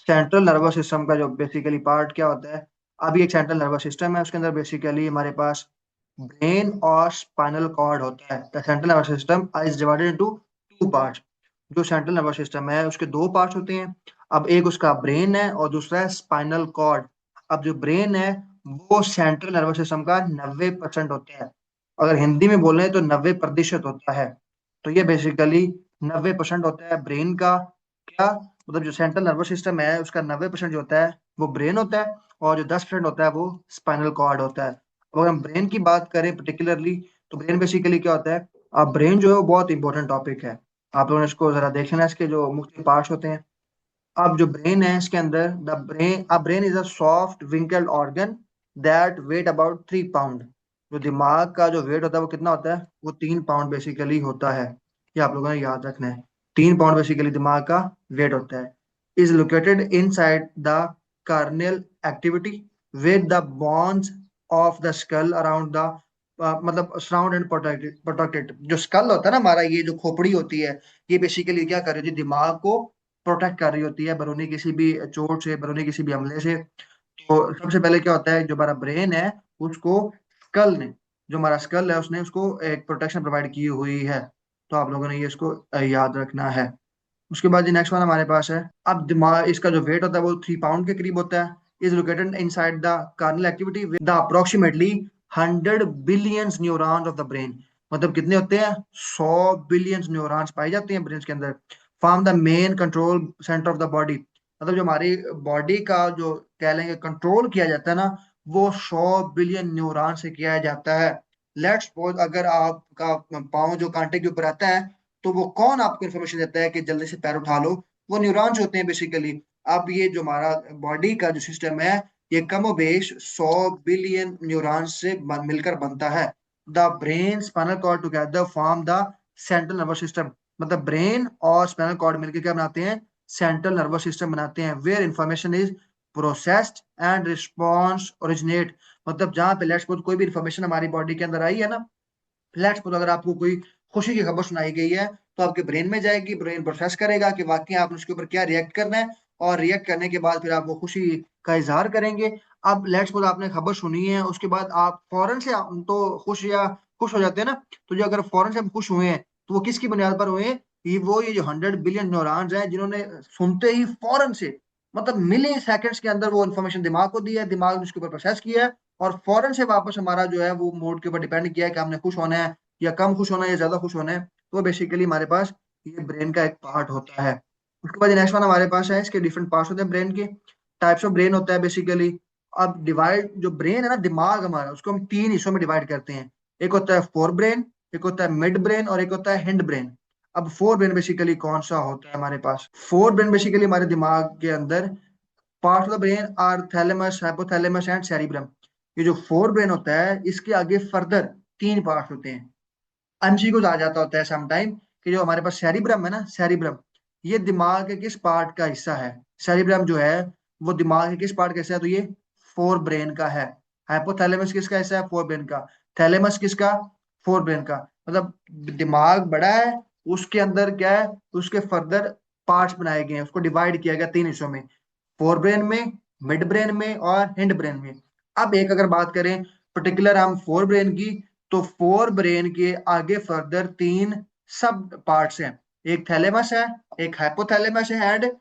सेंट्रल नर्वस सिस्टम का जो बेसिकली पार्ट क्या होता है, अभी एक सेंट्रल नर्वस सिस्टम है, उसके अंदर बेसिकली हमारे पास ब्रेन और स्पाइनल कॉर्ड होता है। The central nervous system is divided into two parts. जो सेंट्रल नर्वस सिस्टम है उसके दो पार्ट्स होते हैं। अब एक उसका ब्रेन है और दूसरा है स्पाइनल कॉर्ड। अब जो ब्रेन है वो सेंट्रल नर्वस सिस्टम का 90% होता है। अगर हिंदी में बोले तो 90% होता है। तो ये बेसिकली 90% होता है ब्रेन का। क्या मतलब, जो सेंट्रल नर्वस सिस्टम है उसका 90% जो होता है वो ब्रेन होता है, और जो 10% होता है वो स्पाइनल कॉर्ड होता है। अगर हम ब्रेन की बात करें पर्टिकुलरली, तो ब्रेन बेसिकली क्या होता है, अब ब्रेन जो है वो बहुत इंपॉर्टेंट टॉपिक है। आप लोगों ने इसको जरा देखना है, इसके जो मुख्य पार्ट्स होते हैं। अब जो ब्रेन है इसके अंदर the brain is a soft wrinkled organ that weight about 3 pound. जो दिमाग का जो वेट होता है वो कितना होता है, वो 3 पाउंड बेसिकली होता है। ये आप लोगों ने याद रखना है, 3 पाउंड बेसिकली दिमाग का वेट होता है। Is located in side the corneal activity with the bones of the skull around the, मतलब सराउंड एंड प्रोटेक्टेड प्रोटेक्टेड। जो स्कल होता है ना हमारा, ये जो खोपड़ी होती है, ये बेसिकली क्या कर रही है, दिमाग को प्रोटेक्ट कर रही होती है बरूनी किसी भी चोट से, बरूनी किसी भी हमले से। तो सबसे पहले क्या होता है, जो हमारा ब्रेन है उसको स्कल ने, जो हमारा स्कल है उसने उसको एक प्रोटेक्शन प्रोवाइड की हुई है। तो आप लोगों ने ये इसको याद रखना है। उसके बाद ये नेक्स्ट वन हमारे पास है, अब दिमाग इसका जो वेट होता है वो 3 पाउंड के करीब होता है। Is located in side the carnal activity with the approximately 100 billions neurons of the brain. मतलब कितने होते हैं, 100 बिलियंस न्यूरॉन्स पाए जाते हैं ब्रेन के अंदर। Form the main control centre of the body. मतलब जो हमारी बॉडी का जो कह लेंगे कंट्रोल किया जाता है ना, वो 100 बिलियन न्यूरॉन से किया जाता है। लेट्स सपोज अगर आपका पाँव जो कांटे के ऊपर आता है, तो वो कौन आपको इन्फॉर्मेशन देता है कि जल्दी से पैर उठा लो, वो न्यूरॉन्स होते हैं बेसिकली। अब ये जो हमारा बॉडी का जो सिस्टम है, ये कमोबेश 100 बिलियन न्यूरॉन्स से मिलकर बनता है। The brain spinal cord together form the central nervous system. मतलब ब्रेन और स्पाइनल कॉर्ड मिलकर क्या बनाते हैं, सेंट्रल नर्वस सिस्टम बनाते हैं, where information is processed and response originate. मतलब जहां पे लेट्स सपोज कोई भी इंफॉर्मेशन हमारी बॉडी के अंदर आई है ना, लेट्स सपोज अगर आपको कोई खुशी की खबर सुनाई गई है तो आपके ब्रेन में जाएगी, ब्रेन प्रोसेस करेगा कि वाकई आपने उसके ऊपर क्या रिएक्ट करना है, और रिएक्ट करने के बाद फिर आप वो खुशी का इजहार करेंगे। अब लेट्स सपोज आपने खबर सुनी है, उसके बाद आप फौरन से तो खुश हो जाते हैं ना। तो जो अगर फौरन से हम खुश हुए हैं तो वो किसकी बुनियाद पर हुए हैं, ये जो 100 बिलियन न्यूरॉन्स हैं जिन्होंने सुनते ही फौरन से, मतलब मिली सेकंड्स के अंदर वो इन्फॉर्मेशन दिमाग को दी है, दिमाग ने उसके ऊपर प्रोसेस किया है, और फौरन से वापस हमारा जो है वो मूड के ऊपर डिपेंड किया है कि हमने खुश होना है या कम खुश होना है या ज्यादा खुश होना है। तो बेसिकली हमारे पास ये ब्रेन का एक पार्ट होता है। उसके बाद नेक्स्ट वन हमारे पास है, इसके डिफरेंट पार्ट्स होते हैं ब्रेन के, टाइप्स ऑफ ब्रेन होता है बेसिकली। अब डिवाइड जो ब्रेन है ना, दिमाग हमारा, उसको हम 3 हिस्सों में डिवाइड करते हैं। एक होता है फोर ब्रेन, एक होता है मिड ब्रेन, और एक होता है हिंड ब्रेन। अब फोर ब्रेन बेसिकली कौन सा होता है हमारे पास, फोर ब्रेन बेसिकली हमारे दिमाग के अंदर part of the brain are thalamus, hypothalamus and cerebrum. ये जो फोर ब्रेन होता है इसके आगे फर्दर 3 पार्ट होते हैं। एमसीक्यू आ जाता होता है समटाइम कि जो हमारे पास सेरिब्रम है ना, सेरिब्रम, ये दिमाग के किस पार्ट का हिस्सा है? सेरिब्रम जो है वो दिमाग के किस पार्ट का हिस्सा है? तो ये फोर ब्रेन का है। हाइपोथैलेमस किसका हिस्सा है? फोर ब्रेन का। थैलेमस किसका? फोर ब्रेन का। मतलब दिमाग बड़ा है, उसके अंदर क्या है, उसके फर्दर पार्ट्स बनाए गए हैं, उसको डिवाइड किया गया तीन हिस्सों में, फोर ब्रेन में, मिड ब्रेन में और हिंड ब्रेन में। अब एक अगर बात करें पर्टिकुलर हम फोर ब्रेन की, तो फोर ब्रेन के आगे फर्दर तीन सब पार्ट्स हैं। एक थैलेमस है, एक हाइपोथैलेमस है एंड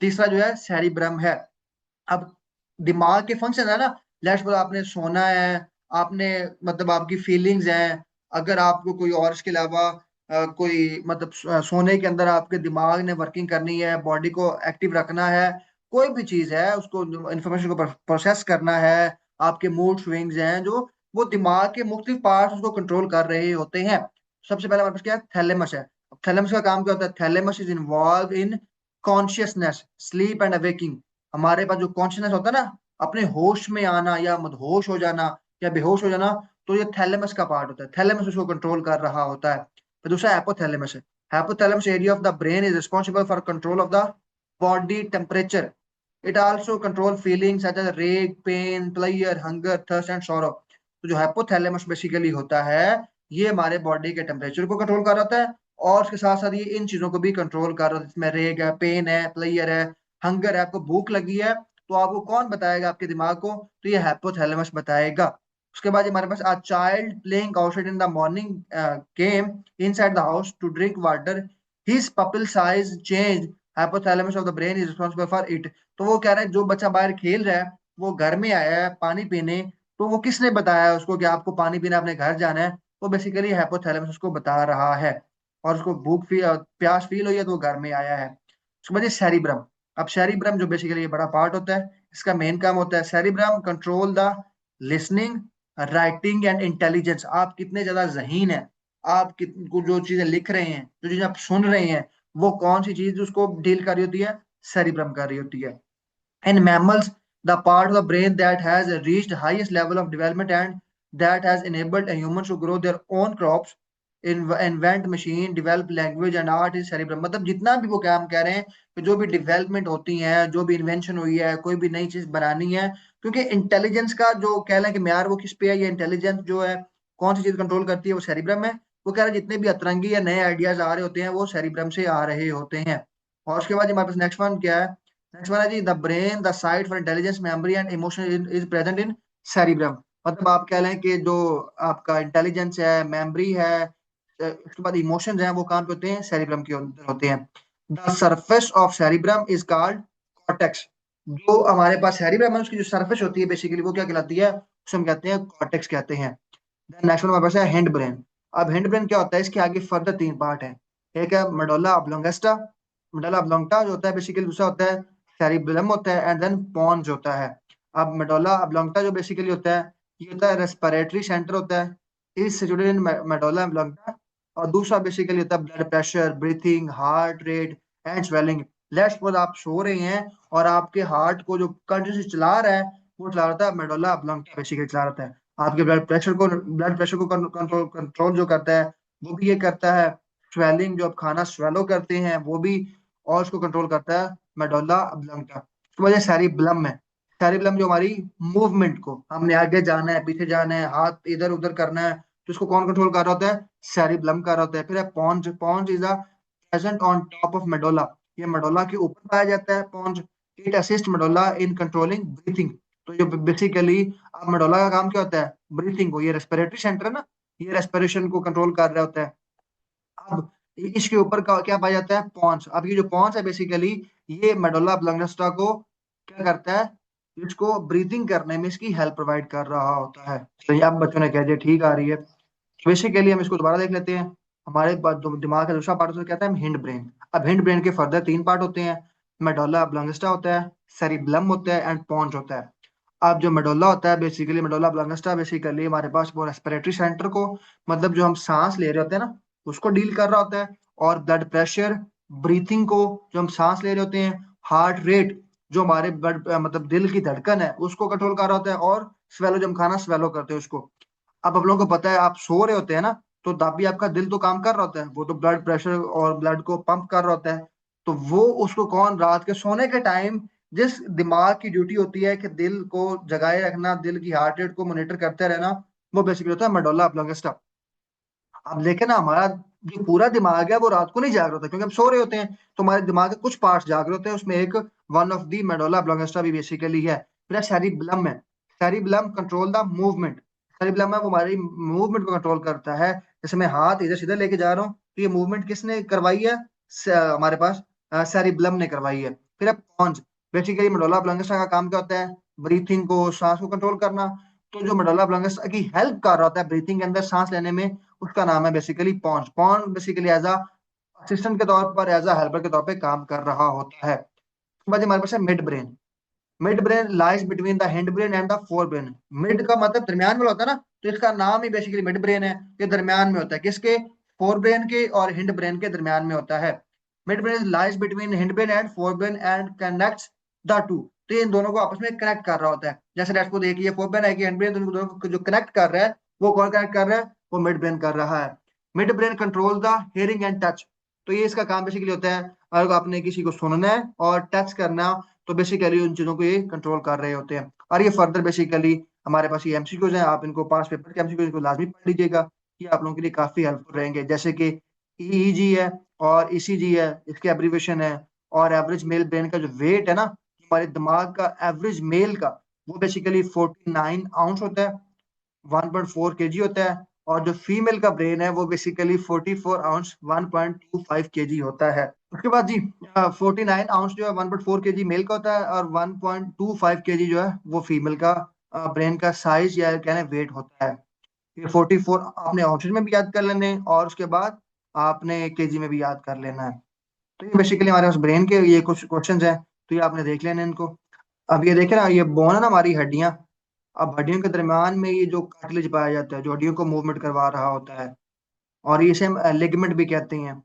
तीसरा जो है सेरिब्रम है। अब दिमाग के फंक्शन है ना, लेट्स सपोज आपने सोना है, आपने मतलब आपकी फीलिंग्स हैं, अगर आपको कोई और इसके अलावा कोई मतलब सोने के अंदर आपके दिमाग ने वर्किंग करनी है, बॉडी को एक्टिव रखना है, कोई भी चीज है उसको इंफॉर्मेशन को प्रोसेस करना है, आपके मूड स्विंग्स हैं जो, वो दिमाग के मुख्तलिफ पार्ट्स उसको कंट्रोल कर रहे होते हैं। सबसे पहले हमारे पास क्या है? थैलेमस है। थैलेमस का काम क्या होता है? Thalamus is involve in consciousness, sleep and awaking. हमारे पास जो कॉन्शियसनेस होता है ना, अपने होश में आना या मदहोश हो जाना या बेहोश हो जाना, तो ये थैलेमस का पार्ट होता है, थैलेमस उसको कंट्रोल कर रहा होता है। फिर दूसरा हाइपोथैलेमस है। Hypothalamus area of the brain is responsible for control of the body temperature. It also control feelings such as rage, pain, pleasure, hunger, thirst and sorrow. तो जो हाइपोथैलेमस बेसिकली होता है, ये हमारे बॉडी के टेम्परेचर को control कर रहा होता है, और उसके साथ साथ ये इन चीजों को भी कंट्रोल कर रहा है, जिसमें रेग है, पेन है, प्लेयर है, हंगर है। आपको भूख लगी है तो आपको कौन बताएगा? आपके दिमाग को। तो ये हाइपोथैलेमस बताएगा। उसके बाद हमारे पास, a child playing outside in the morning came inside the house to drink water, his pupil size change, hypothalamus of the brain is responsible for it. तो वो कह रहा है जो बच्चा बाहर खेल रहा है, वो घर में आया है पानी पीने, तो वो किसने बताया उसको कि आपको पानी पीना, अपने घर जाना है? वो बेसिकली हाइपोथैलेमस उसको बता रहा है। और उसको प्यास फील हुई है तो वो घर में आया है। उसके बाद ये सेरिब्रम। अब सेरिब्रम जो बेसिकली ये बड़ा पार्ट होता है, इसका मेन काम होता है cerebrum control the listening, writing and intelligence. आप कितने ज्यादा जहीन है, आप जो चीजें लिख रहे हैं, जो चीजें आप सुन रहे हैं, वो कौन सी चीज उसको डील कर रही होती है? सेरिब्रम कर रही होती है। In mammals, the part of the brain that has reached highest level of development and that has enabled a humans to grow their own crops, invent machine, develop language and art is cerebrum। मतलब जितना भी वो काम कह रहे हैं कि जो भी डेवलपमेंट होती है, जो भी इन्वेंशन हुई है, कोई भी नई चीज बनानी है, क्योंकि इंटेलिजेंस का जो कह लें कि म्यार वो किस पे है, ये इंटेलिजेंस जो है कौन सी चीज कंट्रोल करती है, वो सेरिब्रम है। वो कह रहे हैं जितने भी अतरंगी या नए आइडियाज आ रहे होते हैं वो सेरिब्रम से आ रहे होते हैं। और उसके बाद हमारे पास नेक्स्ट वन क्या है? नेक्स्ट वन है जी the brain the site for intelligence, memory and emotion is present in cerebrum. मतलब आप कह लें कि जो आपका इंटेलिजेंस है, मेमोरी है, उसके बाद इमोशंस हैं, वो कहाँ पे होते हैं? सेरिब्रम के अंदर होते हैं। The surface of cerebrum is called cortex. जो हमारे पास सेरिब्रम है उसकी जो सरफेस होती है बेसिकली वो क्या कहलाती है? उसे हम कहते हैं कॉर्टेक्स कहते हैं। नेक्स्ट वन हमारे पास है हिंड ब्रेन। अब हिंड ब्रेन क्या होता है? इसके आगे फर्दर तीन पार्ट है। एक है मेडुल्ला ऑब्लोंगेस्टा, मेडुल्ला ऑब्लोंगेटा जो होता है बेसिकली, दूसरा होता है सेरिबेलम होता है, एंड देन पॉन्स होता है। अब मेडुल्ला ऑब्लोंगेटा जो बेसिकली होता है, ये होता है रेस्पिरेटरी सेंटर होता है, is situated in medulla oblongata. और दूसरा बेसिकली होता है blood pressure, breathing, heart rate and swelling. Let's suppose आप सो रहे हैं और आपके हार्ट को जो कंटिन्यूसली चला रहा है, वो चला रहा था मेडुल्ला ऑब्लोंगेटा बेसिकली चला रहा है। आपके ब्लड प्रेशर को कंट्रोल कंट्रोल जो करता है वो भी ये करता है। स्वेलिंग, जो आप खाना स्वेलो करते हैं वो भी, और उसको कंट्रोल करता है मेडुल्ला ऑब्लोंगेटा। उसकी वजह सेरिबेलम है। सेरिबेलम जो हमारी मूवमेंट को, हमने आगे जाना है, पीछे जाना है, हाथ इधर उधर करना है, तो उसको कौन कंट्रोल कर रहा होता है? सेरिबेलम कर रहा होता है। फिर है pons. Pons is present on top of medulla. ये मेडुल्ला के ऊपर पाया जाता है pons. It assist medulla in controlling breathing. तो ये बेसिकली, अब मेडुल्ला का काम क्या होता है? ब्रीथिंग को, ये रेस्पिरेटरी सेंटर है ना, ये रेस्पिरेशन को कंट्रोल कर रहा होता है। अब इसके ऊपर क्या पाया जाता है? पॉन्स। अब ये जो पॉन्स है बेसिकली, ये मेडुल्ला ऑब्लोंगेस्टा को क्या करता है? इसको ब्रीथिंग करने में इसकी हेल्प प्रोवाइड कर रहा होता है। तो ये अब बच्चों ने कह दिया, ठीक आ रही है। बेसिकली हम इसको दोबारा देख लेते हैं। हमारे दिमाग का दूसरा पार्ट उसे कहते हैं हिंड ब्रेन। अब हिंड ब्रेन के फर्दर तीन पार्ट होते हैं। मेडुल्ला ऑब्लोंगेस्टा होता है, सेरिबेलम होता है एंड पॉन्ज होता है। अब जो मेडुल्ला होता है बेसिकली, मेडुल्ला ऑब्लोंगेस्टा बेसिकली हमारे पास वो रेस्पिरेटरी सेंटर को, मतलब जो हम सांस ले रहे होते हैं ना, उसको डील कर रहा होता है। और ब्लड प्रेशर, ब्रीथिंग को, जो हम सांस ले रहे होते हैं, हार्ट रेट, जो हमारे ब्लड मतलब दिल की धड़कन है उसको कंट्रोल कर रहा होता है, और स्वेलो, जो हम खाना स्वेलो करते हैं उसको। अब आप लोगों को पता है, आप सो रहे होते हैं ना, तो तब भी आपका दिल तो काम कर रहा होता है, वो तो ब्लड प्रेशर और ब्लड को पंप कर रहा होता है। तो वो उसको कौन रात के सोने के टाइम, जिस दिमाग की ड्यूटी होती है कि दिल को जगाए रखना, दिल की हार्ट रेट को मॉनिटर करते रहना, वो बेसिकली होता है मेडुल्ला ऑब्लोंगेस्टा। अब देखे ना, हमारा जो पूरा दिमाग है वो रात को नहीं जाग रहा होता, क्योंकि हम सो रहे होते हैं, तो हमारे दिमाग के कुछ पार्ट्स जाग रहे होते हैं, उसमें एक वन ऑफ दी मेडुल्ला ऑब्लोंगेस्टा भी बेसिकली है। फिर सेरिबेलम है। Cerebellum control the movement. Cerebellum है वो हमारी मूवमेंट को कंट्रोल करता है। जैसे मैं हाथ इधर सीधे लेके जा रहा हूँ, तो ये मूवमेंट किसने करवाई है? हमारे पास सेरिबेलम ने करवाई है। फिर है पॉन्ज। बेसिकली मेडुल्ला ऑब्लोंगेस्टा का काम क्या होता है? ब्रीथिंग को, सांस को कंट्रोल करना। तो जो मेडुल्ला ऑब्लोंगेस्टा की हेल्प कर रहा होता है ब्रीथिंग के अंदर, सांस लेने में, उसका नाम है basically pons. Pons basically as a assistant के तौर पर, एज अ हेल्पर के तौर पे काम कर रहा होता है। उसके बाद हमारे पास है mid brain. Mid brain lies between the hind brain and the fore brain. Mid का मतलब दरमियान में होता है ना, तो इसका नाम ही बेसिकली मिड ब्रेन है। ये दरमियान में होता है, किसके? फोर ब्रेन के और हिंड ब्रेन के दरमियान में होता है। Mid brain lies between hind brain and fore brain and connects the two. तो ये इन दोनों को आपस में कनेक्ट कर रहा होता है। जैसे लेट्स सपोज एक ये फोर ब्रेन है, कि हिंड ब्रेन, दोनों को जो कनेक्ट कर रहा है, वो कौन कनेक्ट कर रहा है? वो मिड ब्रेन कर रहा है। Mid brain control the hearing and touch. तो ये इसका काम बेसिकली होता है, अगर आपने किसी को सुनना है और टच करना, तो बेसिकली उन चीजों को ये कंट्रोल कर रहे होते हैं। और ये फर्दर बेसिकली हमारे पास ये एमसीक्यूज हैं, आप इनको पास पेपर के एमसीक्यूज को लाजमी पढ़ लीजिएगा। ये आप लोगों के लिए काफी हेल्पफुल रहेंगे। जैसे कि ईईजी है और ईसीजी है, इसके एब्रीविएशन है। और एवरेज मेल ब्रेन का जो वेट है ना, हमारे दिमाग का एवरेज मेल का, वो बेसिकली 49 आउंस होता है, 1.4 kg होता है। और जो फीमेल का ब्रेन है वो बेसिकली 44 आउंस, 1.25 kg होता है। उसके बाद जी 49 आउंस जो है 1.4 kg मेल का होता है, और 1.25 kg जो है वो फीमेल का ब्रेन का साइज या कहने वेट होता है। ये 44 आपने आउंसेज में भी याद कर लेने हैं, और उसके बाद आपने केजी में भी याद कर लेना है। तो ये बेसिकली हमारे पास ब्रेन के ये कुछ क्वेश्चंस हैं, तो ये आपने देख लेने हैं इनको। अब ये देखे ना, ये बोन है ना हमारी हड्डियां। अब हड्डियों के दरमियान में ये जो कार्टिलेज पाया जाता है, जो हड्डियों को मूवमेंट करवा रहा होता है, और ये इसे हम लिगामेंट भी कहते हैं।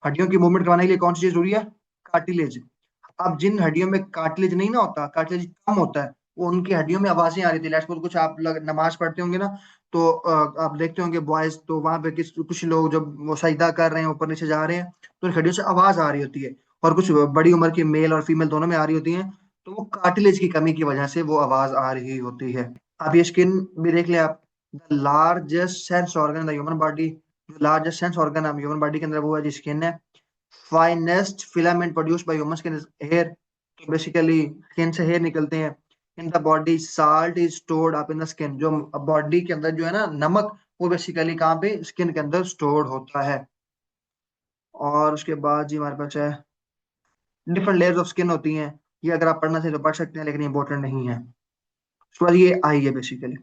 हड्डियों की मूवमेंट करवाने के लिए कौन सी चीज जरूरी है? कार्टिलेज। अब जिन हड्डियों में कार्टिलेज नहीं ना होता, कार्टिलेज कम होता है, वो उनकी हड्डियों में आवाजें आ रही थी। लेट्स सपोज कुछ आप लोग नमाज पढ़ते होंगे ना, तो आप देखते होंगे बॉयज, तो वहां पे कुछ लोग जब वो सजदा कर रहे हैं, ऊपर नीचे जा रहे हैं, तो उन हड्डियों से आवाज आ रही होती है। और कुछ बड़ी उम्र के मेल और फीमेल दोनों में आ रही होती है, तो वो कार्टिलेज की कमी की वजह से वो आवाज आ रही होती है। अब ये स्किन भी देख लें आप। The largest sense organ the human body. जो लार्जेस्ट सेंस ऑर्गन है ह्यूमन बॉडी के अंदर, वो है जी स्किन है। Finest filament produced by human skin is here. तो बेसिकली स्किन से हेयर निकलते हैं। In the body salt is stored up in the skin. जो बॉडी के अंदर जो है ना नमक, वो बेसिकली कहाँ पे? स्किन के अंदर स्टोर्ड होता है। और उसके बाद जी हमारे पास है डिफरेंट लेयर्स ऑफ स्किन होती हैं। ये अगर आप पढ़ना चाहें तो पढ़ सकते हैं, लेकिन इंपॉर्टेंट नहीं है। उसके बाद ये आई है बेसिकली,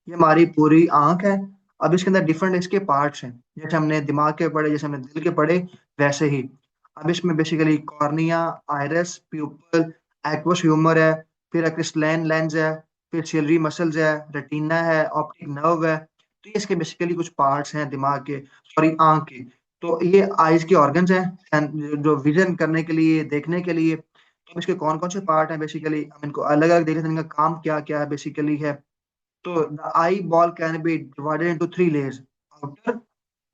ये हमारी पूरी आंख है। अब इसके अंदर डिफरेंट इसके पार्ट्स हैं, जैसे हमने दिमाग के पढ़े, जैसे हमने दिल के पढ़े, वैसे ही अब इसमें basically cornea, iris, pupil, aqueous humour है, फिर एक क्रिस्टलाइन लेंस है, फिर सिलरी मसल्स है, रेटिना है, ऑप्टिक नर्व है। तो ये इसके बेसिकली कुछ पार्ट्स हैं दिमाग के, सॉरी आंख के। तो ये आइज के ऑर्गन्स हैं, जो विजन करने के लिए, देखने के लिए। तो इसके कौन कौन से पार्ट हैं बेसिकली, हम इनको अलग अलग देख लेते हैं, इनका काम क्या क्या है बेसिकली है। तो the eye ball can be divided into 3 layers, outer,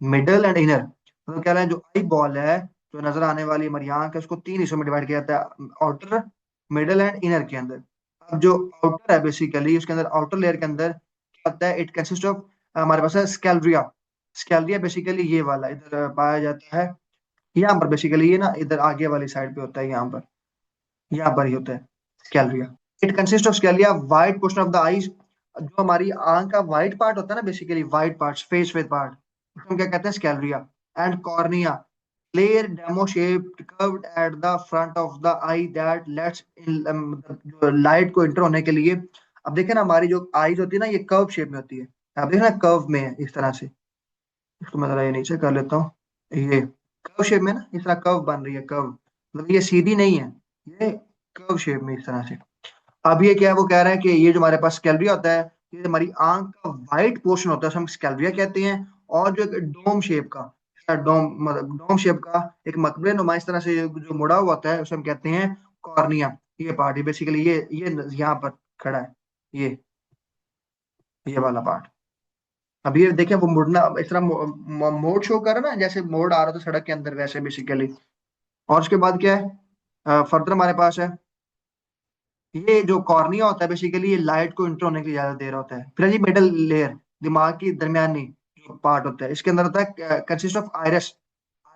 middle and inner. मतलब कह रहे हैं जो आई बॉल है, जो नजर आने वाली हमारी आंख है, उसको 3 हिस्सों में डिवाइड किया जाता है, आउटर, मिडल एंड इनर के अंदर। अब जो आउटर है बेसिकली, उसके अंदर आउटर लेयर के अंदर क्या होता है? इट कंसिस्ट ऑफ, हमारे पास है स्कैलरिया। स्कैलरिया बेसिकली ये वाला इधर पाया जाता है, यहाँ पर बेसिकली, ये ना इधर आगे वाली साइड पे होता है, यहाँ पर ही होता है sclera. It consist of sclera, white portion of the eyes. जो हमारी आंख का वाइट पार्ट होता है ना, basically white part, face with part, उसको हम क्या कहते हैं? Sclera. And cornea, clear demo shaped curved at the front of the eye that lets in light को इंटर होने के लिए। अब देखें ना, हमारी जो आईज होती है ना, ये कर्व शेप में होती है। आप देखें ना, कर्व में है इस तरह से। इसको मैं जरा ये नीचे कर लेता हूँ। ये कर्व शेप में ना, इस तरह कर्व बन रही है, कर्व मतलब ये सीधी नहीं है, ये कर्व शेप में इस तरह से। अब ये क्या है, वो कह रहा है कि ये जो हमारे पास स्कैलरिया होता है, ये हमारी आंख का वाइट पोर्शन होता है, उसे हम स्कैलरिया कहते हैं। और जो एक डोम शेप का, डोम मतलब डोम शेप का एक मकबरे नुमा इस तरह से जो मुड़ा हुआ होता है, उसे हम कहते हैं कॉर्निया। ये पार्ट है बेसिकली, ये यहाँ पर खड़ा है, ये ये वाला पार्ट। अब ये देखें, वो मुड़ना इस तरह मोड़ शो कर रहा है ना, जैसे मोड़ आ रहा था सड़क के अंदर, वैसे बेसिकली और उसके बाद क्या है, फर्दर हमारे पास है ये जो कॉर्निया होता है, बेसिकली ये लाइट को इंटर होने के लिए ज्यादा देर होता है। फिर है जी मिडल लेयर, दिमाग की दरमियानी जो पार्ट होता है, इसके अंदर होता है consist of iris.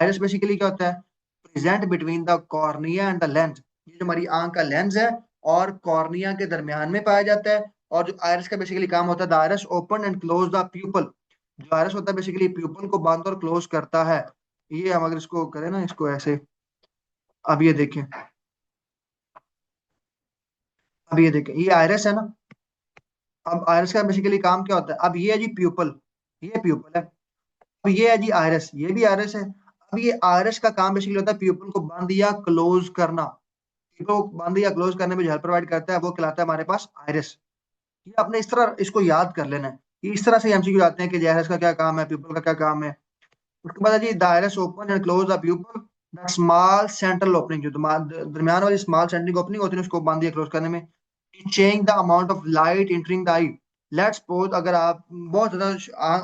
Iris basically क्या होता है, present between the cornea and the lens. ये जो हमारी आंख का लेंस है और कॉर्निया के दरमियान में पाया जाता है। और जो आयरस का बेसिकली काम होता है, the iris open and close the pupil. जो आयरस होता है बेसिकली प्यूपल को बंद और क्लोज करता है। ये हम अगर इसको करें ना, इसको ऐसे, अब ये देखें, अब ये देखें, ये आयरस है ना। अब आयरस का बेसिकली काम क्या होता है, अब ये है जी प्यूपल, ये प्यूपल है। अब ये है जी आयरस, ये भी आयरस है। अब ये आयरस का काम बेसिकली होता है प्यूपल को बंद या क्लोज करना। प्यूपल को बंद या क्लोज करने में जो हेल्प प्रोवाइड करता है वो कहलाता है हमारे पास आयरस। ये आपने इस तरह इसको याद कर लेना है। ये इस तरह से एमसीक्यू आते हैं कि आयरस का क्या काम है, प्यूपल का क्या काम है। उसके बाद है जी the iris open and close the pupil, the small central opening, जो दरमियान वाली स्मॉल सेंट्रल ओपनिंग होती है उसको बंद या क्लोज करने में। Change the amount of light entering the eye. Let's suppose अगर आप बहुत ज्यादा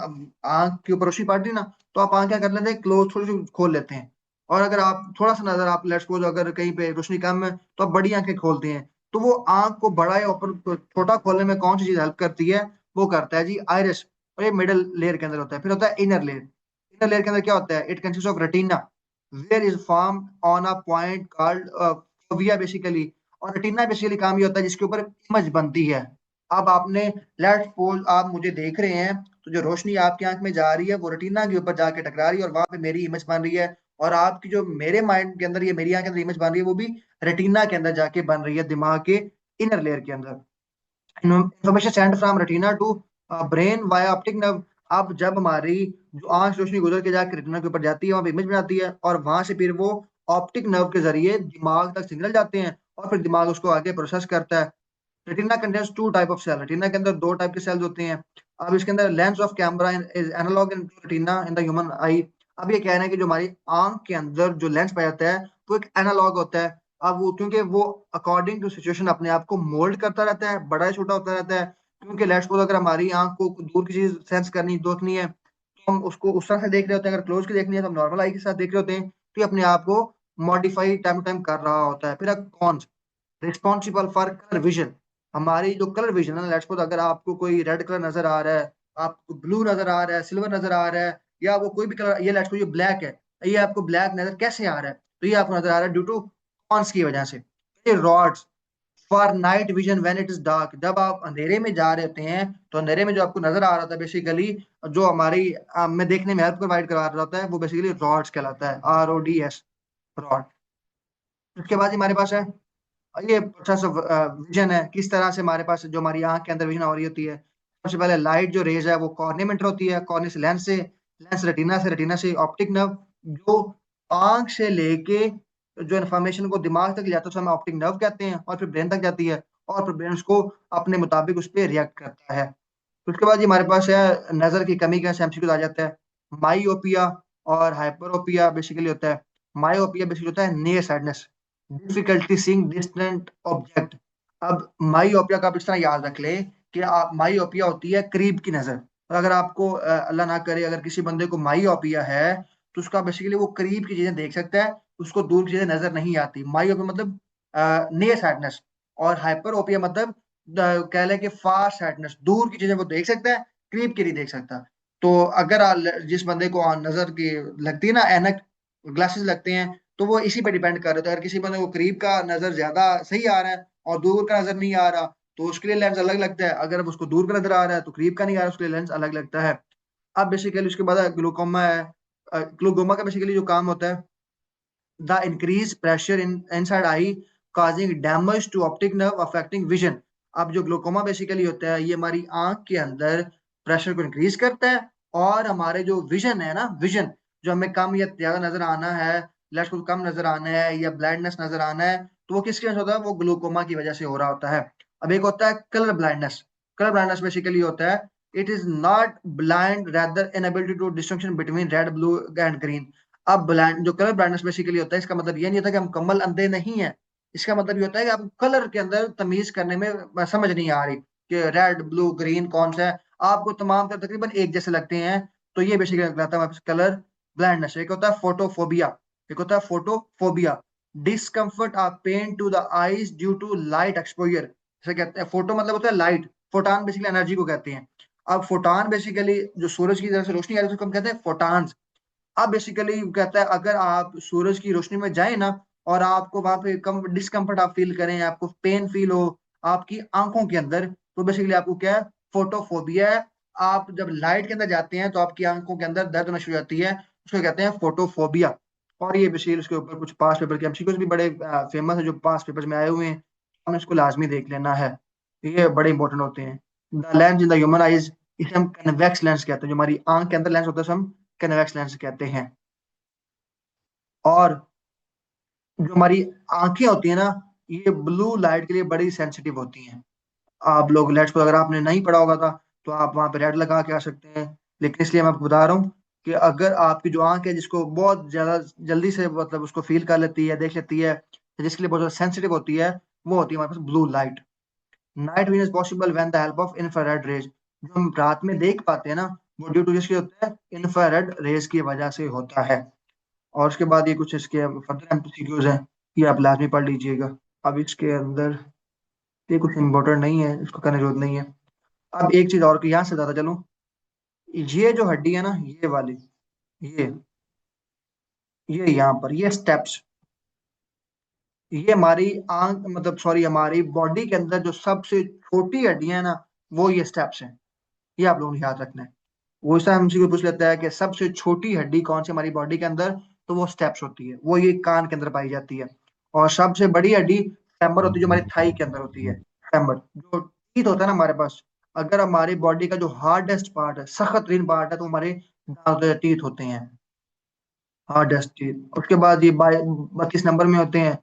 आंख के ऊपर रोशनी पड़ रही ना, तो आप आंख क्या कर लेते हैं, क्लोज थोड़ी सी खोल लेते हैं। और अगर आप थोड़ा सा नजर, आप लेट्स सपोज अगर कहीं पे रोशनी कम है तो आप बड़ी आंखें खोलते हैं। तो वो आंख को बड़ा या ऊपर छोटा खोलने में कौन सी चीज हेल्प करती है, वो करता है जी आयरिस। और ये मिडल लेयर के अंदर होता है। फिर होता है इनर लेयर। इनर लेयर के अंदर क्या होता है, it consist of retina, where is form on a point called fovea basically. और रेटिना बेसिकली काम ये होता है जिसके ऊपर इमेज बनती है। अब आपने, लेट्स सपोज आप मुझे देख रहे हैं, तो जो रोशनी आपकी आंख में जा रही है वो रेटिना के ऊपर जाके टकरा रही है और वहां पे मेरी इमेज बन रही है। और आपकी जो मेरे माइंड के अंदर, ये मेरी आंख के अंदर इमेज बन रही है, वो भी रेटिना के अंदर जाके बन रही है, दिमाग के इनर लेयर के अंदर। Information send from retina to brain via optic nerve. अब जब हमारी जो आंख से रोशनी गुजर के जाकर रेटिना के ऊपर जाती है, वहां पे इमेज बनाती है, और वहां से फिर वो ऑप्टिक नर्व के जरिए दिमाग तक सिग्नल जाते हैं, और फिर दिमाग उसको आगे प्रोसेस करता है। Retina contains two type of cell. Retina के अंदर दो टाइप के सेल्स होते हैं। अब इसके अंदर lens of camera is analog in retina in the human आई। अब ये कहना है कि जो हमारी आंख के अंदर जो लेंस पाया जाता है वो एक एनालॉग होता है। अब वो क्योंकि वो अकॉर्डिंग टू सिचुएशन अपने आप को मोल्ड करता रहता है, बड़ा या छोटा होता रहता है। क्योंकि लेट्स सपोज अगर हमारी आंख को दूर की चीज सेंस करनी देखनी है, तो हम उसको उस तरह से देख रहे होते हैं। अगर क्लोज की देखनी है तो हम नॉर्मल आई के साथ देख रहे होते हैं। तो ये अपने आप को मॉडिफाई टाइम टू टाइम कर रहा होता है। फिर कौन रिस्पॉन्सिबल फॉर कलर विजन। हमारी जो कलर विजन है, लेट्स सपोज अगर आपको कोई रेड कलर नजर आ रहा है, आपको ब्लू नजर आ रहा है, सिल्वर नजर आ रहा है, या वो कोई भी कलर, ये लेट्स सपोज ये ब्लैक है, ये आपको ब्लैक नजर कैसे आ रहा है, तो ये आपको नजर आ रहा है ड्यू टू कॉन्स की वजह से। ये rods for night vision when it is dark. जब आप अंधेरे में जा रहे होते हैं, तो अंधेरे में जो आपको नजर आ रहा था बेसिकली, जो हमारी में देखने में हेल्प प्रोवाइड करा रहा होता है, वो बेसिकली रॉड्स कहलाता है, RODS, रॉड। उसके बाद हमारे पास है ये प्रोसेस ऑफ विजन है, किस तरह से हमारे पास जो हमारी आंख के अंदर विजन हो रही होती है। सबसे पहले लाइट जो रेज है वो कॉर्निया में एंटर होती है, कॉर्निया से लेंस से, लेंस रेटिना से, रेटिना से ऑप्टिक नर्व, जो आंख से लेके जो इन्फॉर्मेशन को दिमाग तक ले जाता है उसे हम ऑप्टिक नर्व कहते हैं, और फिर ब्रेन तक जाती है, और फिर ब्रेन उसको अपने मुताबिक उस पर रिएक्ट करता है। उसके बाद ये हमारे पास है नजर की कमी का एमसीक्यू आ जाता है। माइओपिया और हाइपरोपिया बेसिकली होता है। माइओपिया बेसिकली होता है near sightedness, difficulty seeing distant object. अब माइओपिया का आप इस तरह याद रख ले कि आप, माइओपिया होती है करीब की नजर। और अगर आपको अल्लाह ना करे अगर किसी बंदे को माइओपिया है, तो उसका बेसिकली वो करीब की चीजें देख सकता है, उसको दूर की चीजें नजर नहीं आती। माइओपिया मतलब नियर साइडनेस। और हाइपरोपिया मतलब कह लें कि फार साइडनेस, दूर की चीजें वो देख सकता है, करीब की नहीं देख सकता। तो अगर जिस बंदे को नजर की लगती है ना, ऐनक, ग्लासेस लगते हैं, तो वो इसी पे डिपेंड कर रहे थे। अगर किसी बंदे को करीब का नजर ज्यादा सही आ रहा है और दूर का नजर नहीं आ रहा, तो उसके लिए लेंस अलग लगता है। अगर उसको दूर का नजर आ रहा है तो करीब का नहीं आ रहा, उसके लिए लेंस अलग लगता है। अब बेसिकली उसके बाद ग्लूकोमा है। ग्लूकोमा का बेसिकली जो काम होता है, the increase pressure in inside eye causing damage to optic nerve affecting vision. अब जो ग्लूकोमा बेसिकली होता है, ये हमारी आंख के अंदर प्रेशर को इंक्रीज करता है, और हमारे जो विजन है ना, विजन जो हमें कम या ज्यादा नजर आना है, लेट्स को कम नजर आना है या ब्लाइंडनेस नजर आना है, तो वो किसकी वजह से होता है, वो ग्लूकोमा की वजह से हो रहा होता है। अब एक होता है colour blindness. Colour blindness basically होता है, it is not blind rather inability to distinction between red blue and green. अब ब्लाइंड, जो कलर ब्लाइंडनेस बेसिकली होता है, इसका मतलब ये नहीं होता कि हम मुकम्मल अंधे नहीं है। इसका मतलब ये होता है कि आपको कलर के अंदर तमीज करने में समझ नहीं आ रही कि रेड ब्लू ग्रीन कौन सा है, आपको तमाम तर तकरीबन एक जैसे लगते हैं। तो ये बेसिकली कहलाता है कलर ब्लाइंडनेस। एक होता है फोटोफोबिया। एक होता है photophobia, discomfort of pain to the eyes due to light exposure. जैसे कहते हैं फोटो मतलब होता है लाइट, फोटान बेसिकली एनर्जी को कहते हैं। अब फोटान बेसिकली जो सूरज की तरफ से रोशनी आ रही है उसको हम कहते हैं फोटान्स। अब बेसिकली कहता है अगर आप सूरज की रोशनी में जाए ना और आपको वहां पे कम डिस्कम्फर्ट आप फील करें, आपको पेन फील हो आपकी आंखों के अंदर, तो बेसिकली आपको क्या है, फोटोफोबिया है। आप जब लाइट के अंदर जाते हैं तो आपकी आंखों के अंदर दर्द होना शुरू हो जाती है, उसको कहते हैं फोटोफोबिया। और ये बेसिकली उसके ऊपर कुछ पास पेपर के एमसीक्यूज भी बड़े फेमस है जो पास पेपर्स में आए हुए हैं, हमें इसको लाजमी देख लेना है, ये बड़े इंपॉर्टेंट होते हैं। The lens in the human eyes, इसे हम कन्वेक्स लेंस कहते हैं, जो हमारी आंख के अंदर लेंस होता है उसे हम कन्वेक्स लेंस कहते हैं। और जो हमारी आंखें होती है ना, ये ब्लू लाइट के लिए बड़ी सेंसिटिव होती हैं। आप लोग लेट्स को अगर आपने नहीं पढ़ा होगा था तो आप वहां पे रेड लगा के आ सकते हैं, लेकिन इसलिए मैं आपको बता रहा हूँ कि अगर आपकी जो आंख है जिसको बहुत ज्यादा जल्दी से मतलब उसको फील कर लेती है, देख लेती है, जिसके लिए बहुत ज्यादा सेंसिटिव होती है, वो होती है हमारे पास blue light. Night vision is possible when the help of infrared rays, जो हम रात में देख पाते हैं ना, वो ड्यू टू जिसकी होता है इंफ्रारेड रेज की वजह से होता है। और उसके बाद ये कुछ इसके फर्दर एमसीक्यूज हैं, ये आप लाजमी पढ़ लीजिएगा। अब इसके अंदर ये कुछ इम्पोर्टेंट नहीं है, इसको करने की जरूरत नहीं है। अब एक चीज और की यहाँ से बताता चलूं, ये जो हड्डी है ना, ये वाली, ये ये यहाँ पर ये स्टेप्स, ये हमारी आंख मतलब सॉरी हमारी बॉडी के अंदर जो सबसे छोटी हड्डियां है ना, वो ये स्टेप्स हैं। ये आप लोगों ने याद रखना है। वो इससे हमसे कोई पूछ लेता है कि सबसे छोटी हड्डी कौन सी हमारी बॉडी के अंदर, तो वो स्टेप्स होती है, वो ये कान के अंदर पाई जाती है। और सबसे बड़ी हड्डी फेमर होती है, जो हमारी थाई के अंदर होती है। फेमर जो टीथ होता है ना हमारे पास, अगर हमारी बॉडी का जो हार्डेस्ट पार्ट है, सख्त तरीन पार्ट है, तो हमारे दांत टीथ होते हैं, हार्डेस्ट टीथ। उसके बाद ये 32 नंबर में होते हैं।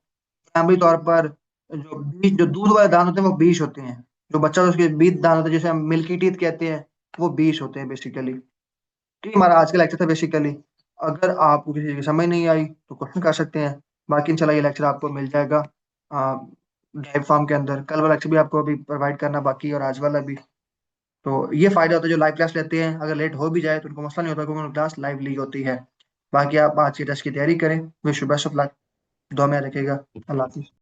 प्राइमरी तौर पर जो बीज जो दूध वाले दांत होते हैं वो बीज होते हैं, जो बच्चा उसके बीज दांत होते हैं जिसे हम मिल्की टीथ कहते हैं, वो बीज होते हैं बेसिकली। ठीक है, हमारा आज का लेक्चर था बेसिकली। अगर आपको किसी चीज़ की समझ नहीं आई तो क्वेश्चन कर सकते हैं, बाकी इंशाल्लाह ये लेक्चर आपको मिल जाएगा ड्राइव फॉर्म के अंदर। कल वाला लेक्चर भी आपको अभी प्रोवाइड करना बाकी है और आज वाला भी। तो ये फायदा होता है जो लाइव क्लास लेते हैं, अगर लेट हो भी जाए तो उनको मसला नहीं होता क्योंकि उन्होंने क्लास लाइव ली होती है। बाकी आप आज की टेस्ट की तैयारी करें, wish you best of luck, दुआ में रखेगा। अल्लाह हाफिज़।